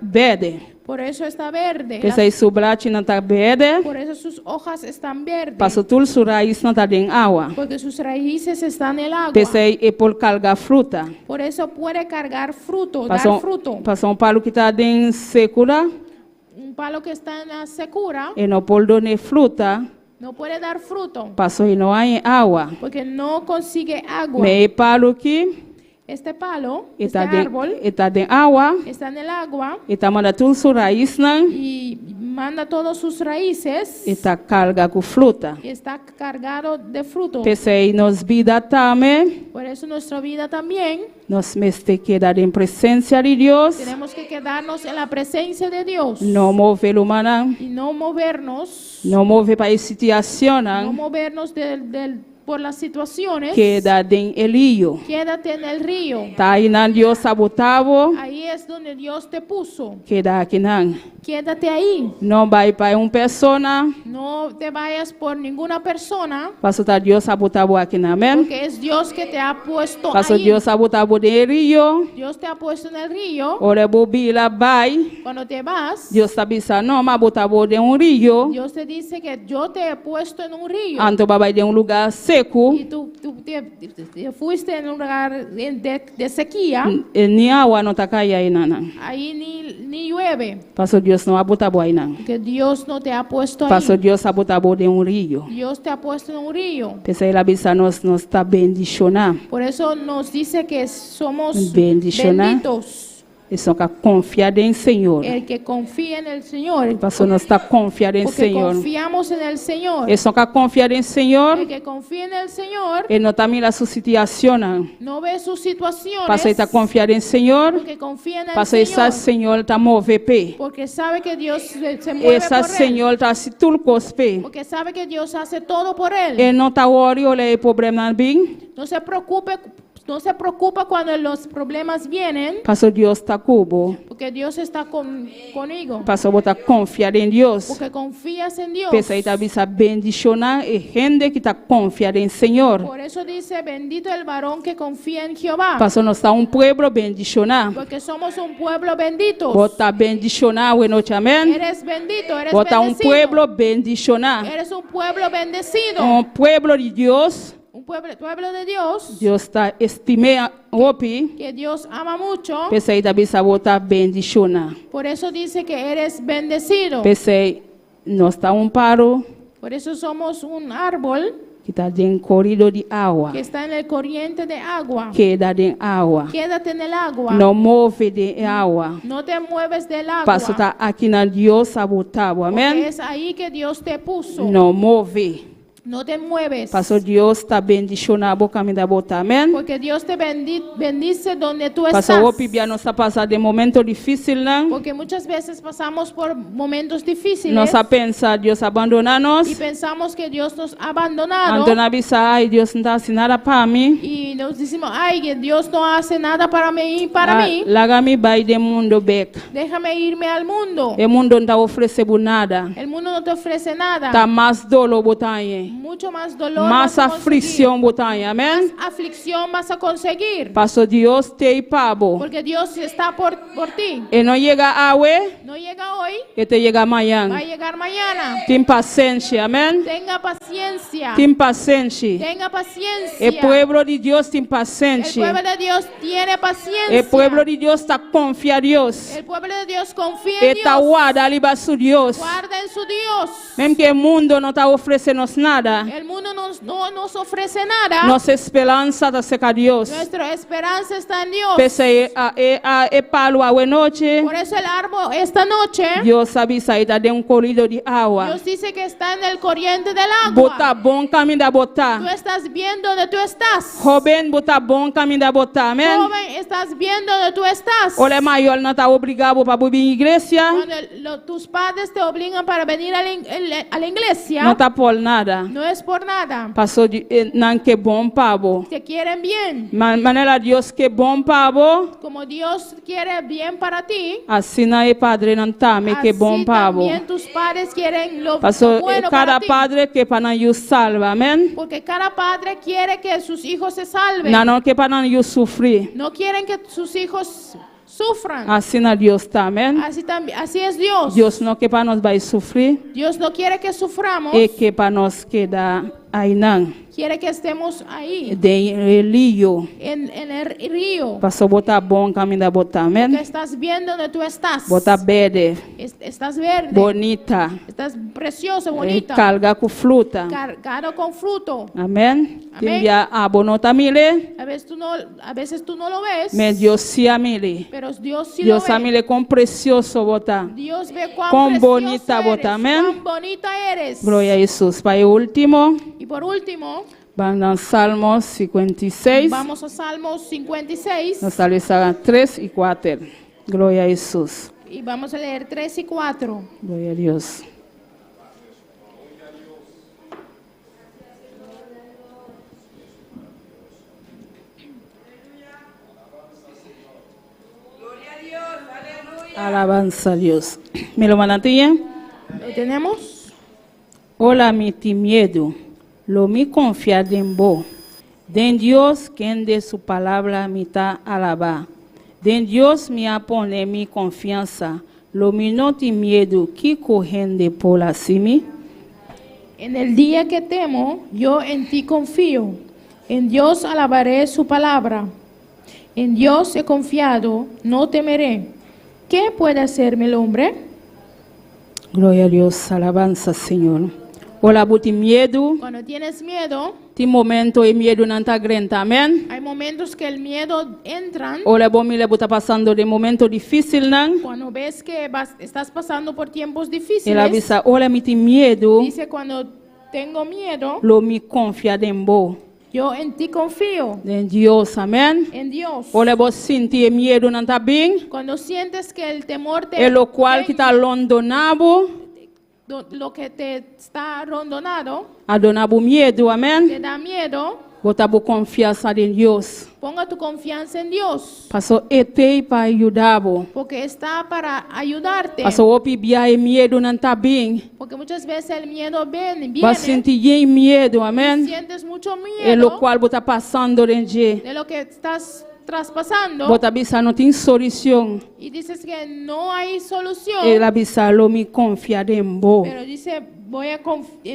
verde. Por eso está verde. Pensei, su braço não está verde. Por eso sus hojas están verdes. Passou tudo su raíz não está em água. Porque sus raíces están en el agua. Pensei, é por carregar fruta. Por eso puede cargar fruto, dar fruto. Passou palo que está em secura. Un palo que está en la secura E não pode dar fruta. no puede dar fruto. Passou e não há água. Porque no consigue agua. Meio palo que Este palo, este está árbol, de agua, está en el agua está manda toda su raíz, y manda todas sus raíces está carga con fruta. y está cargado de fruto. Pensei nos vida também, Por eso nuestra vida también nós meste quedar em presença de Deus, tenemos que quedarnos en la presencia de Dios não mover humana, y no movernos, não mover para essa situação, no movernos por las situaciones. queda em Elio. Quédate en el río. Tá aí na Deus sabotavo, Ahí es donde Dios te puso. queda aqui não. Quédate ahí. Não vai para uma pessoa, No te vayas por ninguna persona, passo tá Deus sabotavo aqui não, amém? porque es Dios que te ha puesto Passo ahí. Deus sabotavo de Rio, Dios te ha puesto en el río. ora bobila vai, Cuando te vas, Deus sabe não, mas botavo de rio, Dios te dice que yo te he puesto en un río. anto vai de lugar seco, Y tú te fuiste en un lugar de sequía. ni agua não tá caia aí não. Ahí ni llueve. Passo Deus não abotavo aí não. Que Dios no te ha puesto Passo ahí. Deus sabotavo de rio. Dios te ha puesto en un río. Pensei la bisa nos está bendicionar. Por eso nos dice que somos Bendicionar. benditos. E só que confiar em Senhor. El que confía en el Señor. Passo nós está confiar em Porque Senhor. confiamos en el Señor. E só que confiar em Senhor. El que confía en el Señor E não tá mira sua situação. no ve sus situaciones. Passo está confiar em Senhor. Porque confía en el Passo essa Señor. Senhor tá mover pé. Porque sabe que Dios se mueve Essa por él. Senhor tá se tudo cospe. Porque sabe que Dios hace todo por él. E não tá ori olha problema bem. No se preocupa cuando los problemas vienen. Passo Deus tá cubo. Porque Dios está conmigo. Passo botar confiar em Deus. Porque confías en Dios. Pensa aí tá bisa bendicionar e gente que tá confiar em Senhor. Por eso dice, bendito el varón que confía en Jehová. Passo nós tá pueblo bendicionar. Porque somos un pueblo bendito. Botar bendicionar o noite, amém? Eres bendito, eres Botar bendecido. pueblo bendicionar. Eres un pueblo bendecido. Pueblo de Deus. Un pueblo de Dios. Deus está estimando opi. Que Dios ama mucho. Pensei tá bisa botar bendicionar. Por eso dice que eres bendecido. Pensei nós tá paro Por eso somos un árbol que está em corrido de água. que está en el corriente de agua. Queda em água. Quédate en el agua. Não move de água. No te mueves del agua. Passo tá aqui na Deus sabotavo, Porque amém? es ahí que Dios te puso. Não move. No te mueves. Passo Deus está bendicionando o caminho da bota, amém? Porque Dios te bendice donde tú Passo estás. o pibia não está passando de momento difícil, não? Porque muchas veces pasamos por momentos difíciles. Nós pensa Deus abandonar-nos. Y pensamos que Dios nos ha abandonado. Andona bisa, ai, Deus não está assim nada para mim. Y nos decimos, ay, que Dios no hace nada para mí. Larga-me vai de mundo beca. Déjame irme al mundo. O mundo não está oferecendo nada. El mundo no te ofrece nada. Está mais dolo botanha. Mucho más dolor. Mais vas a conseguir. aflição botanha, amém? Más aflicción vas a conseguir. Passo Deus te pabo. Porque Dios está por ti. E não chega hoje, No llega hoy, e te chega amanhã. va a llegar mañana. Tem paciência, amém? Tenga paciencia. Tem paciência. Tenga paciencia. O povo de Deus tem El paciência. pueblo de Dios tiene paciencia. O povo de Deus está confia a Deus. El pueblo de Dios confía E en está Dios. guarda ali baixo Deus. Guarda en su Dios. Mesmo que o mundo não está oferecendo nada, El mundo no nos ofrece nada. nossa esperança está seca a Deus. Nuestra esperanza está en Dios. Pese a palo a noite, Por eso el árbol esta noche, Deus sabe sair de corrido de água. Dios dice que está en el corriente del Botar agua. bom caminho da Tú botar. estás viendo donde tú estás. Joven botar bom caminho da botar, amém? Joven, estás viendo donde tú estás. Olha maior não está obrigado para vir à igreja, Cuando tus padres te obligan para venir a la iglesia, não está por nada. no es por nada. Passou de não que bom pabo. Te quieren bien. Maneira Deus que bom pabo. Como Dios quiere bien para ti, Assim não é padre não tá, me que bom así pabo. también tus padres quieren lo Passou bueno cada para ti. padre que para não salva, amém? Porque cada padre quiere que sus hijos se salven. Não que para não sofrer. No quieren que sus hijos sufran. Assim não Deus tá, amém? Así es Dios. Deus não que para nós vai sofrer, Dios no quiere que suframos, e que para nós queda ahí nan. Quiere que estemos ahí, De río. en el río. Pasó bota bon camina bota, Que amén. estás viendo donde tú estás. Bota verde, Estás verde. bonita. Estás precioso, bonita. Carga con fruta. Cargado con fruto. Amén. Amén. Timbia abono tamile. A veces tú no lo ves, Me Dios sí amile. pero Dios sí Dios lo ve. amile con precioso bota. Dios ve cuán Con precioso bonita eres, bota, amén. cuán bonita eres. Gloria a Jesús. Para el último, Y por último, van a Salmos 56. vamos a Salmos 56 Nos sale 3 y 4. Gloria a Jesús. y vamos a leer 3 y 4. Gloria a Dios. Alabanza a Dios. ¿Me lo manatía? ¿Lo tenemos? Hola, mi miedo. Lo mi confiar en vos. Den Dios quien de su palabra me ta alaba. Den Dios me apone mi confianza. Lo mi no ti miedo que cogende por la simi. En el día que temo, yo en ti confío. En Dios alabaré su palabra. En Dios he confiado, no temeré. ¿Qué puede hacerme el hombre? Gloria a Dios, alabanza Señor. Hola, buti miedo. Cuando tienes miedo, Ti momento y miedo nanta grenta, amén. hay momentos que el miedo entran. Hola, bomi le buta pasando de momento difícil nan. Cuando ves que estás pasando por tiempos Él difíciles, avisa, hola, mi ti miedo. dice cuando tengo miedo, Lo mi confia en vos. yo en ti confío, En Dios, amén. en Dios. Ole vos sentir miedo nanta bien. Cuando sientes que el temor te En lo cual que está londonabo. lo que te está rondonado, Adonabo miedo, te amén. da miedo, Botabo confianza en Dios. ponga tu confianza en Dios, Paso ete para ayudabo. porque está para ayudarte. Paso opi bia e miedo nanta bien. Porque muchas veces el miedo viene, Vas sentir miedo, amén. sientes mucho En lo miedo cual bota pasando en je. de lo que estás traspasando Bota bisa no tiene solución. y dices que no hay solución, El avisa lo mi confiar en vos. pero dice,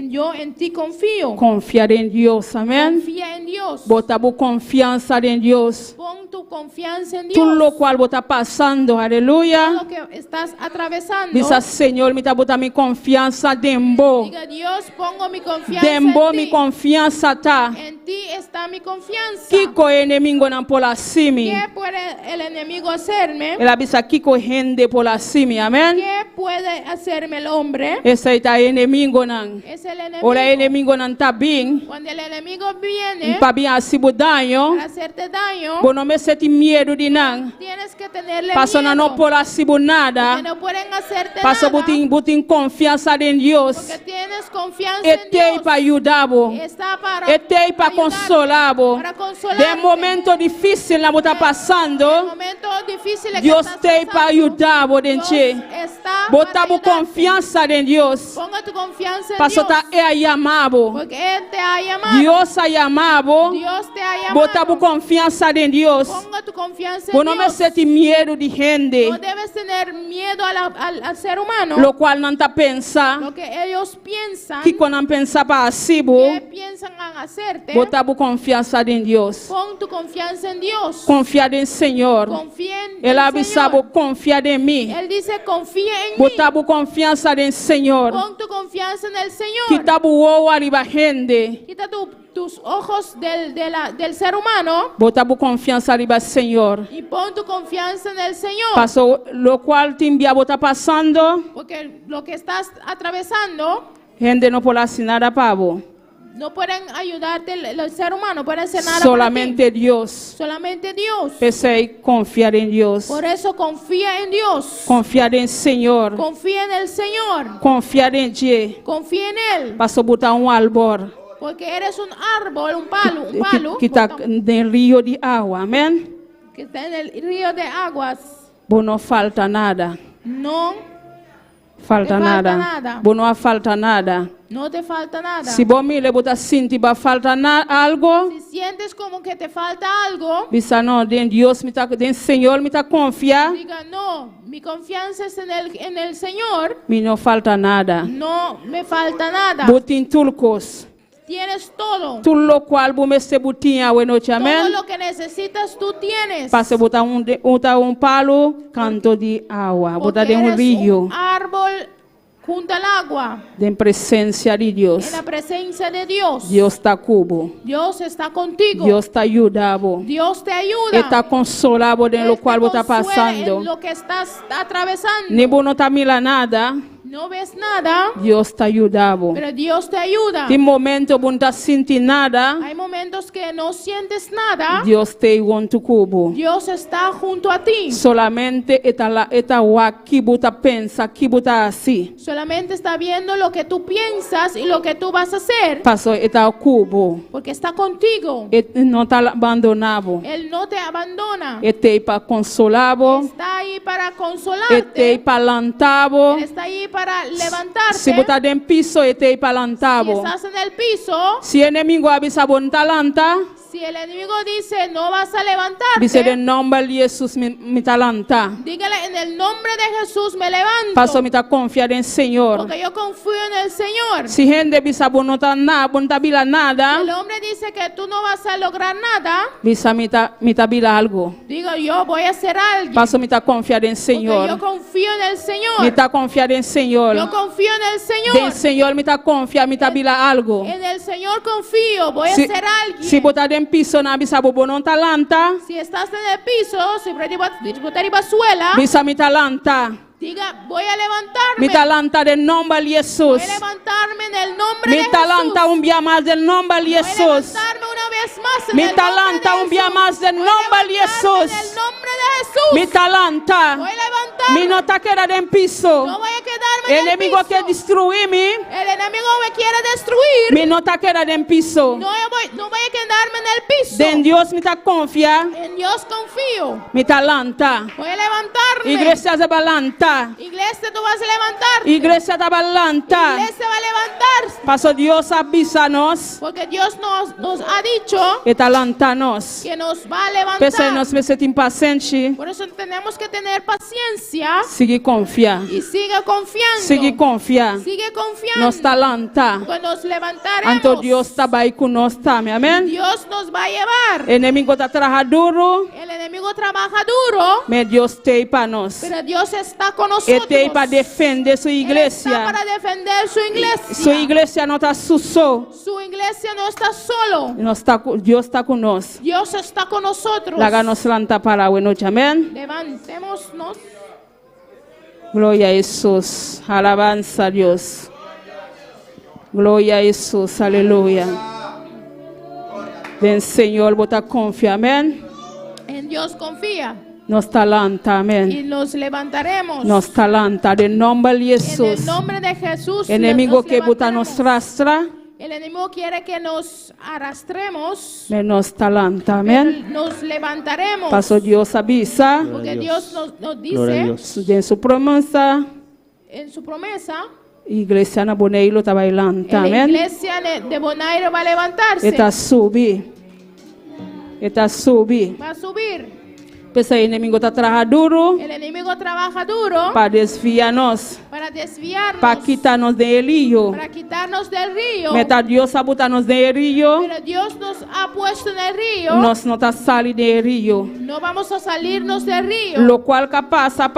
yo en ti confío. Confiar en Dios, amén. Confía en Dios. Botabo confianza en Dios. Pon tu confianza en Todo Dios. lo cual bota pasando, Todo aleluya. lo que estás atravesando. Dice Señor, me bota mi confianza dembo. Diga, Dios, pongo mi confianza Dembo en mi ti. confianza ta. En ti está mi confianza. Kiko enemigo nan por la simi. ¿Qué puede el enemigo hacerme? El avisa Kiko gente por la simi, amén. ¿Qué puede hacerme el hombre? Ese está enemigo nan. Es el enemigo. Ora enemigo nan ta bien. Cuando el enemigo viene Pa bien asibu daño. para hacerte daño, Bono me seti miedo di nan. tienes que tenerle Paso na miedo. no por asibu Porque nada. no pueden hacerte Paso nada. butin confianza en Dios. Porque tienes confianza en Etei Dios. para ayudabo. Está para Etei para ayudarte, consolabo. para consolarte. De momento difícil la bota En pasando. momentos difíciles que Dios estás te para pasando, ayudar, Dios denche. está Bota para bu ayudarte. confianza en Dios. Ponga tu confianza en Paso Dios. ta e llamado. Porque Él te ha llamado. Dios ha llamado. Dios te ha llamado. Bota bu confianza en Dios. Ponga tu confianza en Bueno me Dios. seti miedo de gente. No debes tener miedo al ser humano. Lo cual no ta pensa. Lo que ellos piensan, Que cuando pensa para asibo. que piensan a hacerte. Bota bu confianza en Dios. Pon tu confianza en Dios. Confiar en Señor. Confía en Él el avisaba Señor. confiar en mí. Él dice, confía en mí. Bota bu confianza en Señor. Pon tu confianza en el Señor. Quita bu wo arriba gente. Quita tus ojos del ser humano Bota bu confianza arriba Señor. y pon tu confianza en el Señor. Paso lo cual te envía bota pasando. Porque lo que estás atravesando Gente no puede hacer nada pavo. no pueden ayudarte el ser humano, pueden hacer nada Solamente para ti. Dios. Solamente Dios. Pensé confiar en Dios. Por eso confía en Dios. Confiar en Señor. Confía en el Señor. Confiar en Dios. Confía en Él. Paso botar un árbol. Porque eres un árbol, un palo Que está del río de agua. Amén. que está en el río de aguas. Vos no falta nada. No, Falta Te falta nada. nada. Vos no falta nada. no te falta nada. Si vos mire, vos sentir va falta algo. Si sientes como que te falta algo, Bisa no, den Dios, den Señor, me ta confiar. diga, no, mi confianza es en el Señor, Me no falta nada. no me falta nada. Botin tulcos. tienes todo. Tout lo cual vous me se butia we noche, Todo amen. lo que necesitas tú tienes. Pase botar un palo, canto de agua, Porque botar de un eres río un árbol junto al agua. de presencia de En Dios. la presencia de Dios. Dios está cubo. Dios está contigo. Dios te ayuda. Dios te ayuda. Está consolado de Él lo te cual vos está consuela pasando. en lo que estás atravesando. Ni vos no te mira nada. No ves nada, Dios te ayuda. pero Dios te ayuda. En momento vos no te sientes nada. Hay momentos que no sientes nada. Dios te ayuda tu cubo. Dios está junto a ti. Solamente esta wa kibuta pensa, kibuta así. Solamente está viendo lo que tú piensas y lo que tú vas a hacer. Paso esta cubo. Porque está contigo. No te abandonado. Él no te abandona. Este para consolado. Está ahí para Este consolarte. para lantavo. Él está ahí para levantarte. Si vos estás en piso, este para Si lantavo. estás en el piso, Si el enemigo avisa bon talanta, si el enemigo dice no vas a dice levantarte, el nombre de Jesús mi talanta. dígale en el nombre de Jesús me levanto. Paso mi ta confiar en Señor. Porque yo confío en el Señor. Si gente visa bon no ta nada, bon ta bila nada, El hombre dice que tú no vas a lograr nada. visa mi ta bila algo. Digo, yo voy a hacer algo. Paso mi ta confiar en Porque yo Señor. confío en el Mi Señor. ta confiar en Señor. Yo confío en el Del Señor. Señor mi ta confiar, mi ta bila algo. En el Señor confío. Voy a Si, hacer algo. si vos estás en piso, na visa bon no talanta, Si estás en el piso, si por suela, visa mi talanta. diga, voy a levantarme. Mi talanta del nombre de Voy Jesús. a levantarme en el nombre de Mi Jesús. talanta un día más del nombre de Voy a Jesús. levantarme una vez más en Mi el nombre talanta de un día Jesús. más del Voy a nombre de levantarme Jesús. en el nombre de Jesús. Mi talanta. Voy a levantarme. Mi no te queda en piso. No voy a quedarme El en el enemigo piso. quiere destruirme. El enemigo me quiere destruir. Mi no te queda en piso. No voy a quedarme en el piso. En Dios mi te confía. En Dios confío. Mi talanta. Voy a levantarme. Iglesia de balanta. Iglesia, tú vas a levantarte. Iglesia de balanta. Iglesia va a levantarse. Paso Dios avísanos. Porque Dios nos ha dicho Y talantanos. que nos va a levantar. Pese nos me set impaciente. Por eso tenemos que tener paciencia Sigue confía. y sigue confiando. Sigue confía. Sigue confiando. Nos talanta. Pues nos levantaremos. Anto Dios está ahí con nosotros también. Amén. Dios nos va a llevar. Enemigo está trabaja duro. El enemigo trabaja duro, Me Dios te para nos. pero Dios está con nosotros. Este para defender su Él está iglesia. para defender su iglesia. Su iglesia no está suso. Su iglesia no está solo. Dios está con nosotros. Dios está con nosotros. La nos lanta para bueno. Amén. Levantémonos. Gloria a Jesús. Alabanza a Dios. Gloria a Jesús. Aleluya. Ven Señor, bota confía. Amén. En Dios confía. Nos talanta. Amén. Y nos levantaremos. Nos talanta. De nombre de En Jesús. el nombre de Jesús. Enemigo nos que bota nos levantaremos. rastra. El enemigo quiere que nos arrastremos. Menos talanta. Pero Amén. nos levantaremos. Paso Dios avisa. Porque Dios nos Gloria a dice Dios. En su promesa. en su promesa. Iglesia na boneilo está bailando. La Amén. iglesia de Bonaire va a levantarse. Está subir. Está subir. Va a subir. Pues el enemigo está trabajando duro El enemigo trabaja duro para desviarnos, para desviarnos. para quitarnos del río. Para quitarnos del río. Meta Dios a botarnos del río, Pero Dios nos ha puesto en el río. nos no está salir del río. No vamos a salirnos del río. Lo cual que pasa,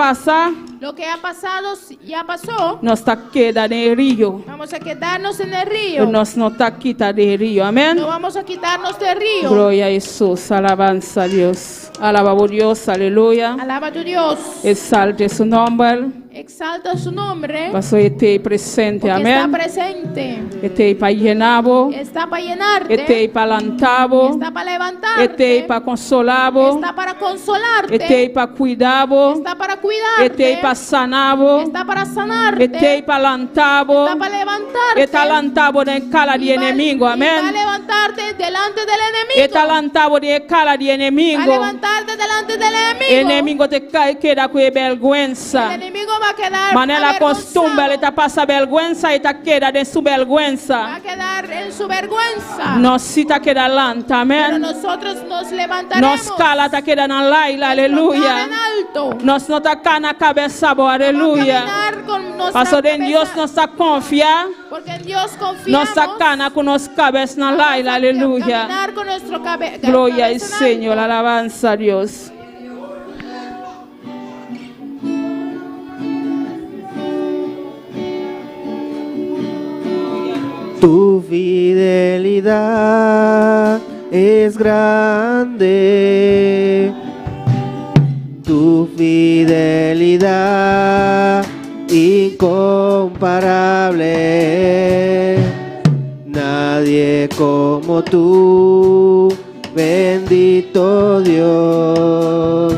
Lo que ha pasado ya pasó. nos está queda del río. Vamos a quedarnos en el río. Nos no está quita del río. Amén. No vamos a quitarnos del río. Gloria a Jesús, alabanza a Dios. Alaba a Dios, aleluya. Alaba a tu Dios. Exalte su nombre. Exalta su nombre. Paso este presente, Porque está amén. presente. Este para llenabo, Está para llenarte. este para lantabo, Está para levantarte. este para consolabo, Está para consolarte. este para cuidabo, Está para cuidarte. este para sanabo, Está para sanarte. este para lantabo, Está para levantarte. este lantabo de cara de Y va- enemigo, y Va a amén. levantarte delante del enemigo. Este lantabo de cara de Va a enemigo. levantarte delante del enemigo. El enemigo te queda con El vergüenza. enemigo va a quedar Manera avergonzado. costumbre, le te pasa vergüenza y te queda de su Va vergüenza. a quedar en su vergüenza. Nos cita queda lanta, Pero amén. nosotros nos levantaremos. Nos cala te queda en la Proclamar aleluya. en alto. Nos nota cana cabeza, bo, Vamos a aleluya. caminar con nuestra Paso en Dios cabeza, nos confía, porque en Dios confiamos. nos sacana con los cabezas en la aire, aleluya. Caminar con nuestro Gloria al cabeza en alto. Señor, alabanza a Dios. Tu fidelidad es grande, tu fidelidad incomparable. Nadie como tú, bendito Dios.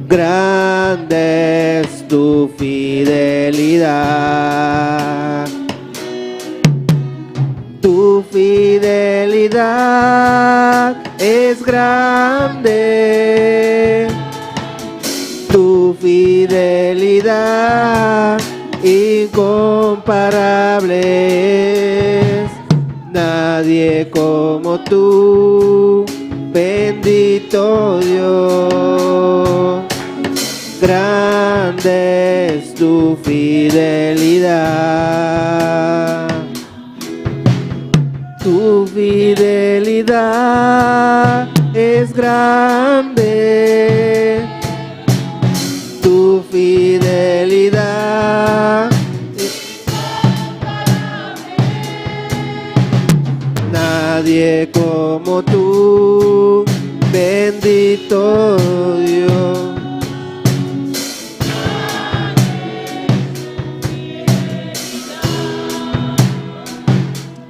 Grande es tu fidelidad. Tu fidelidad es grande, tu fidelidad incomparable. Nadie como tú, bendito Dios. Grande es tu fidelidad. Tu fidelidad es grande, tu fidelidad nadie como tú, bendito Dios.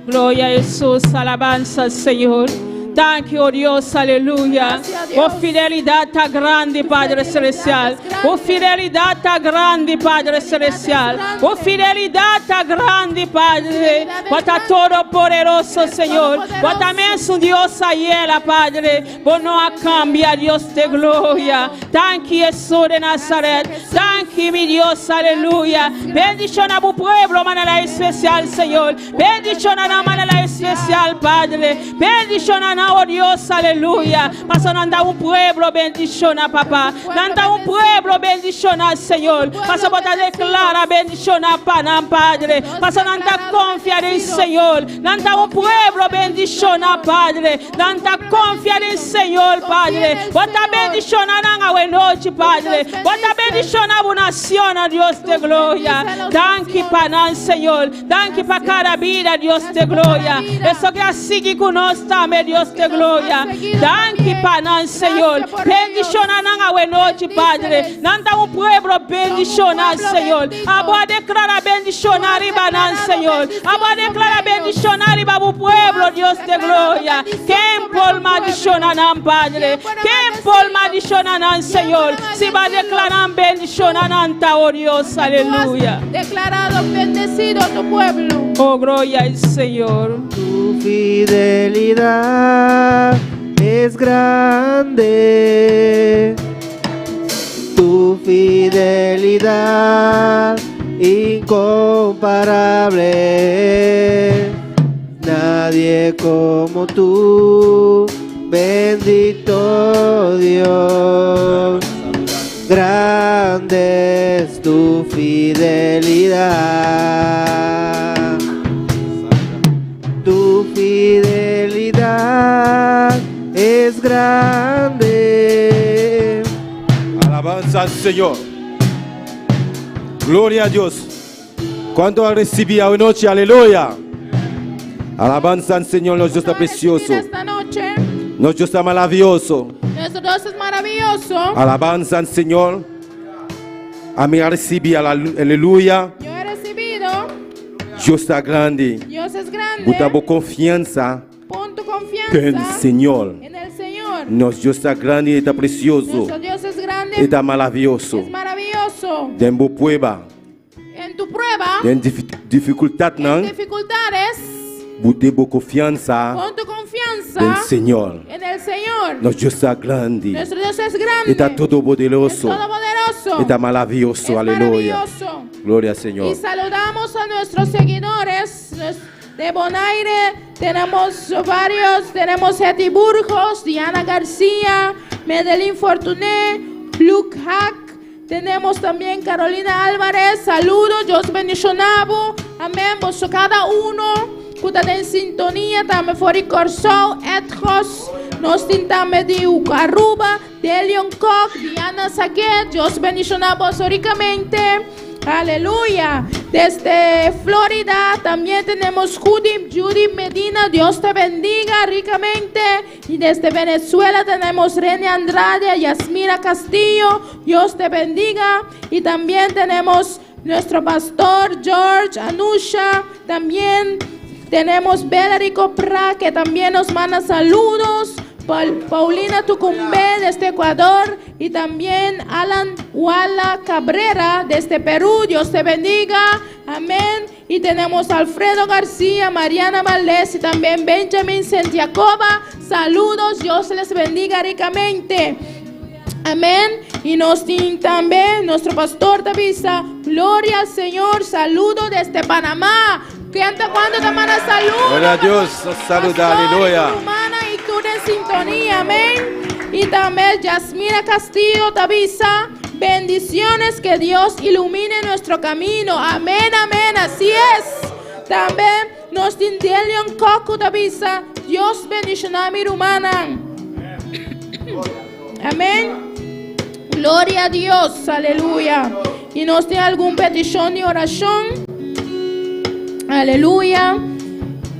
Gloria a Jesús, alabanza al Señor. Thank you, oh Dios, aleluya. Gracias, Dios. Oh fidelidad tan grande, Padre Celestial. Oh fidelidad tan grande, Padre Celestial. Oh fidelidad tan grande, Padre. Bota todo poderoso, Señor. Bota mesmo Dios ayela, Padre. Vos no cambia, Dios de gloria. Thank you, Jesús de Nazaret. Thank you, mi Dios, aleluya. Bendición a tu pueblo de manera especial, Señor. Bendición a la manera especial, Padre. Bendición a oh Dios, aleluya. Pasa a andar pueblo, bendición a papá. Anda pueblo, bendición al Señor. Pasa a declarar bendición a Panam, Padre. Pasa a andar confiar en el Señor. Anda pueblo, bendición a Padre. Anda confiar en el Señor, Padre. Bota bendición a la noche, Padre. Bota bendición a una nación, a Dios de gloria. Danke Panam, Señor. Danke para cada vida, Dios de gloria. Eso que sigue con nosotros también, Dios de gloria. Danke Panam, Señor. Bendición a la noche, Padre. Nanda pueblo, bendición al Señor. Abo declara bendición arriba, Señor. Abo declara bendición arriba a pueblo, Dios de gloria. Quem por maldición a nam, Padre. Quem por maldición a nam, Señor. Si va a declarar bendición a nanta, oh Dios, aleluya. Declarado bendecido tu pueblo. Oh, gloria al Señor. Tu fidelidad es grande, tu fidelidad incomparable. Nadie como tú, bendito Dios. Grande es tu fidelidad. Tu fidelidad es grande. Alabanza al Señor. Gloria a Dios. ¿Cuánto ha recibido hoy noche? Aleluya. Alabanza al Señor, nuestro Dios está precioso. Esta noche, Nuestro Dios está maravilloso. nuestro Dios es maravilloso. Alabanza al Señor. A mí recibí, aleluya. Yo he recibido. Dios está grande. Dios es grande. Bota boa confiança Pon tu no confianza Senhor. en el Señor. Nosso Deus está grande e está precioso. Nuestro Dios es grande. E está maravilhoso. Es maravilloso. Dembo prueba. En tu prueba, Tem dificuldade en não? dificultades, Bote boa confiança pon tu confianza no Senhor. en el Señor. Nosso Deus está grande. Nuestro Dios es E grande. está todo Es poderoso. todopoderoso. E está maravilhoso. Es Aleluia. maravilloso. Glória ao Y Senhor. saludamos a nuestros seguidores de Bonaire. Tenemos varios. Tenemos Eti Burgos, Diana García, Medellín Fortuné, Luke Hack, Tenemos también Carolina Álvarez, saludos, Dios bendicionado. Amén, vos cada uno que está en sintonía, también fuera Corsó, Edros, nos tintamos de Aruba, de Leon Koch, Diana Saguet, Dios bendicionado ricamente. Aleluya. Desde Florida también tenemos Judy Medina, Dios te bendiga ricamente. Y desde Venezuela tenemos René Andrade, Yasmira Castillo, Dios te bendiga. Y también tenemos nuestro pastor George Anusha, también tenemos Valerie Copra, que también nos manda saludos. Paulina Tucumbe desde Ecuador y también Alan Wala Cabrera desde Perú. Dios te bendiga. Amén. Y tenemos Alfredo García, Mariana Valdés y también Benjamin Santiagoba. Saludos. Dios les bendiga ricamente. Amén. Y nos tiene también nuestro pastor Davisa. Gloria al Señor. Saludo desde Panamá. ¿Cuándo te manda saludos? Gloria a Dios. Nos saluda. Aleluya. Y tú en sintonía, amén. Y también Yasmina Castillo te avisa, bendiciones, que Dios ilumine nuestro camino, amén, amén, así es. También nos Leon Coco te avisa, Dios bendicioná mi hermana, amén. Gloria a Dios, aleluya. Y nos tiene alguna petición de oración, aleluya.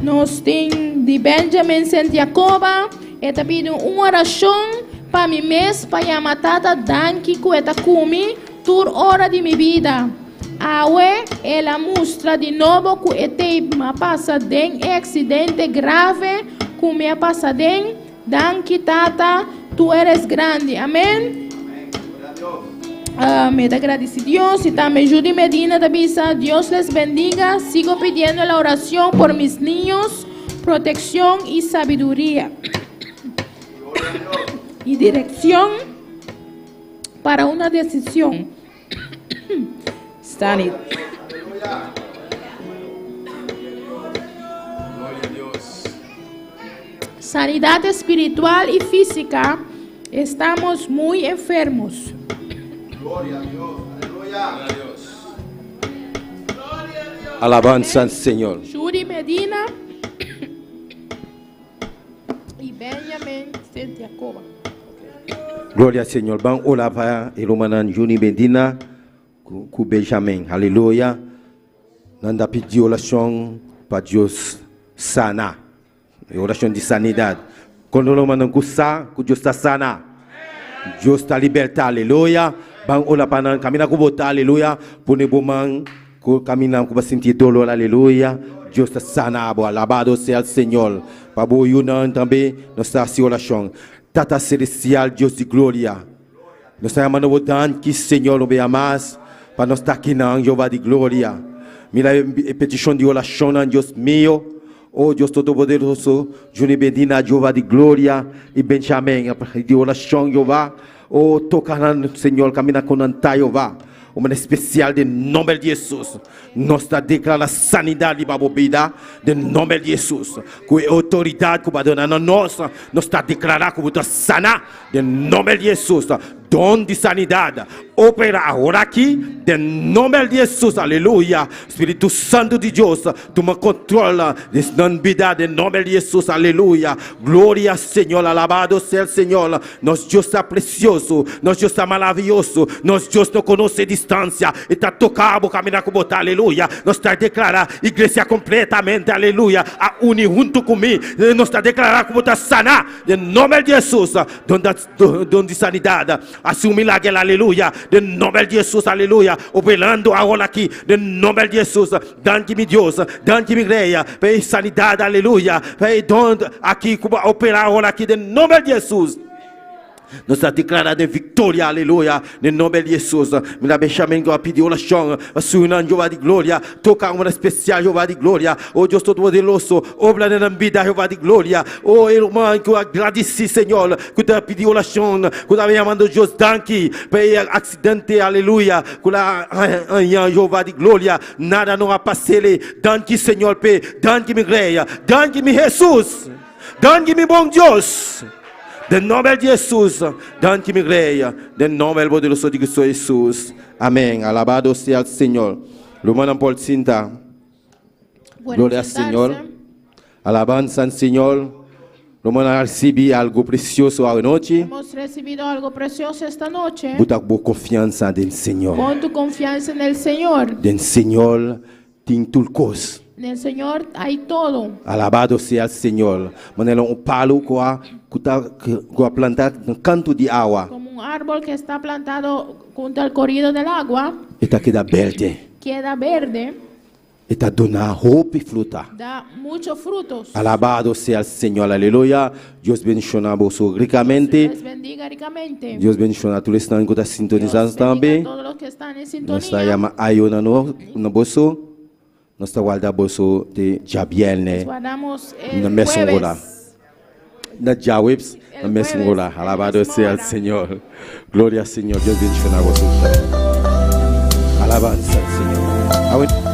Nos tiene de Benjamin Santiagoba, eta pide uma oração para mi mês, para llamar tata danki que eta kumi, tur hora de mi vida. Awe, ela mostra de novo que ete ma passa den accidente grave, que me passa den, danki tata, tu eres grande, amém? Me da agradecido Dios y también Judy Medina te avisa, Dios les bendiga, sigo pidiendo la oración por mis niños, protección y sabiduría y dirección para una decisión. Sanidad. Sanidad espiritual y física. Estamos muy enfermos. Gloria a Dios. Aleluya. Alabanza al Señor. Judy Medina y Benjamin Santiagoba. Gloria al Señor. Van ola para Elomanan Juni Medina com Benjamin. Aleluia. Nanda pedir oração para Deus sanar. Oração de sanidade. Quando nós mandamos cursar, que Deus está sana. Deus está libertar. Aleluia. Bang ola para caminhar com botar. Aleluia. Pune bomang caminhar com sentir dolor. Aleluia. Deus está sana. Alabado seja o Senhor. Para o Yunan também nós estamos em oração. Tata celestial, Deus de glória. Nós estamos chamando o Dan que Senhor nos veja mais. Para nós estar aqui na Jeová de glória. Mira a petição de oração, Deus meu. Oh Deus Todo-Poderoso, Juni Medina, Jeová de glória, e Benjamin, de oração, Jeová. Oh, toca no Senhor, camina com Anta, Jeová. Uma especial de nome de Jesus. Nós está declarando sanidade para a vida, de nome de Jesus. Com a autoridade que vai dar a nós, nós está declarando que vai sanar, de nome de Jesus. Dom de sanidade. Opera agora aqui, de nome de Jesus, aleluia. Espírito Santo de Deus, toma controle dessa vida, de nome de Jesus, aleluia. Glória ao Senhor, alabado seja o Senhor. Nosso Deus está precioso, nosso Deus está maravilhoso, nosso Deus não conhece distância, e está tocado, caminhar com botar, aleluia. Nós está declarando, igreja completamente, aleluia. A unir junto comigo, nós está declarando que botar sanar, de nome de Jesus, dom de sanidade. Assim um milagre, aleluia, de nome de Jesus, aleluia, operando agora aqui, de nome de Jesus, dante-me Deus, dante-me igreja, para sanidade, aleluia, para dom aqui, operar agora aqui, de nome de Jesus. Nós estamos declarando vitória, aleluia, no nome de Jesus. Me Benjamin, que eu pedi oração, a sua Jeová de glória, toca uma especial Jeová de glória. Oh Deus Todo-Poderoso, obra na vida Jeová de glória. Oh irmão, que eu agradeci, Senhor, que eu pedi oração, que eu chamando Deus danke, para acidente, aleluia, que eu Jeová de glória, nada não a passele, danke, Senhor, danke, minha igreja, danke, meu Jesus, danke, meu bom Deus. Del nombre de Jesús, dan que me creia. Del nombre poderoso de Cristo Jesús. Amén. Alabado sea el Señor. Lo mandan por cinta. Gloria al Señor. Alabanza al Señor. Lo mandan a recibir algo precioso a noche. Hemos recibido algo precioso esta noche. Bota boa confiança del Señor. Pon tu confianza en el Señor. Del Señor tem tudo coisa. En el Señor hay todo. Alabado sea el Señor. Manela palo com a plantar no canto de água. Como un árbol que está plantado junto al corrido del agua. Está queda verde. Queda verde. Está dando roupa e fruta. Da muchos frutos. Alabado sea el Señor. Aleluya. Dios bendiga a vos ricamente. Les bendiga ricamente. Dios bendiga a todos los que están Dios sintonizados bendiga também. a todos los que están en Nós sintonía. estamos aí no bolso. Nós estamos guardando bolso de Jabiel, né? Guardamos Na el mesma hora. jueves. Na Jawebs, na El mesma jueves, hora. en la Alabado misma sea el hora. Señor. Gloria al Señor. Dios bendiga a vosotros. Alabanza al Señor.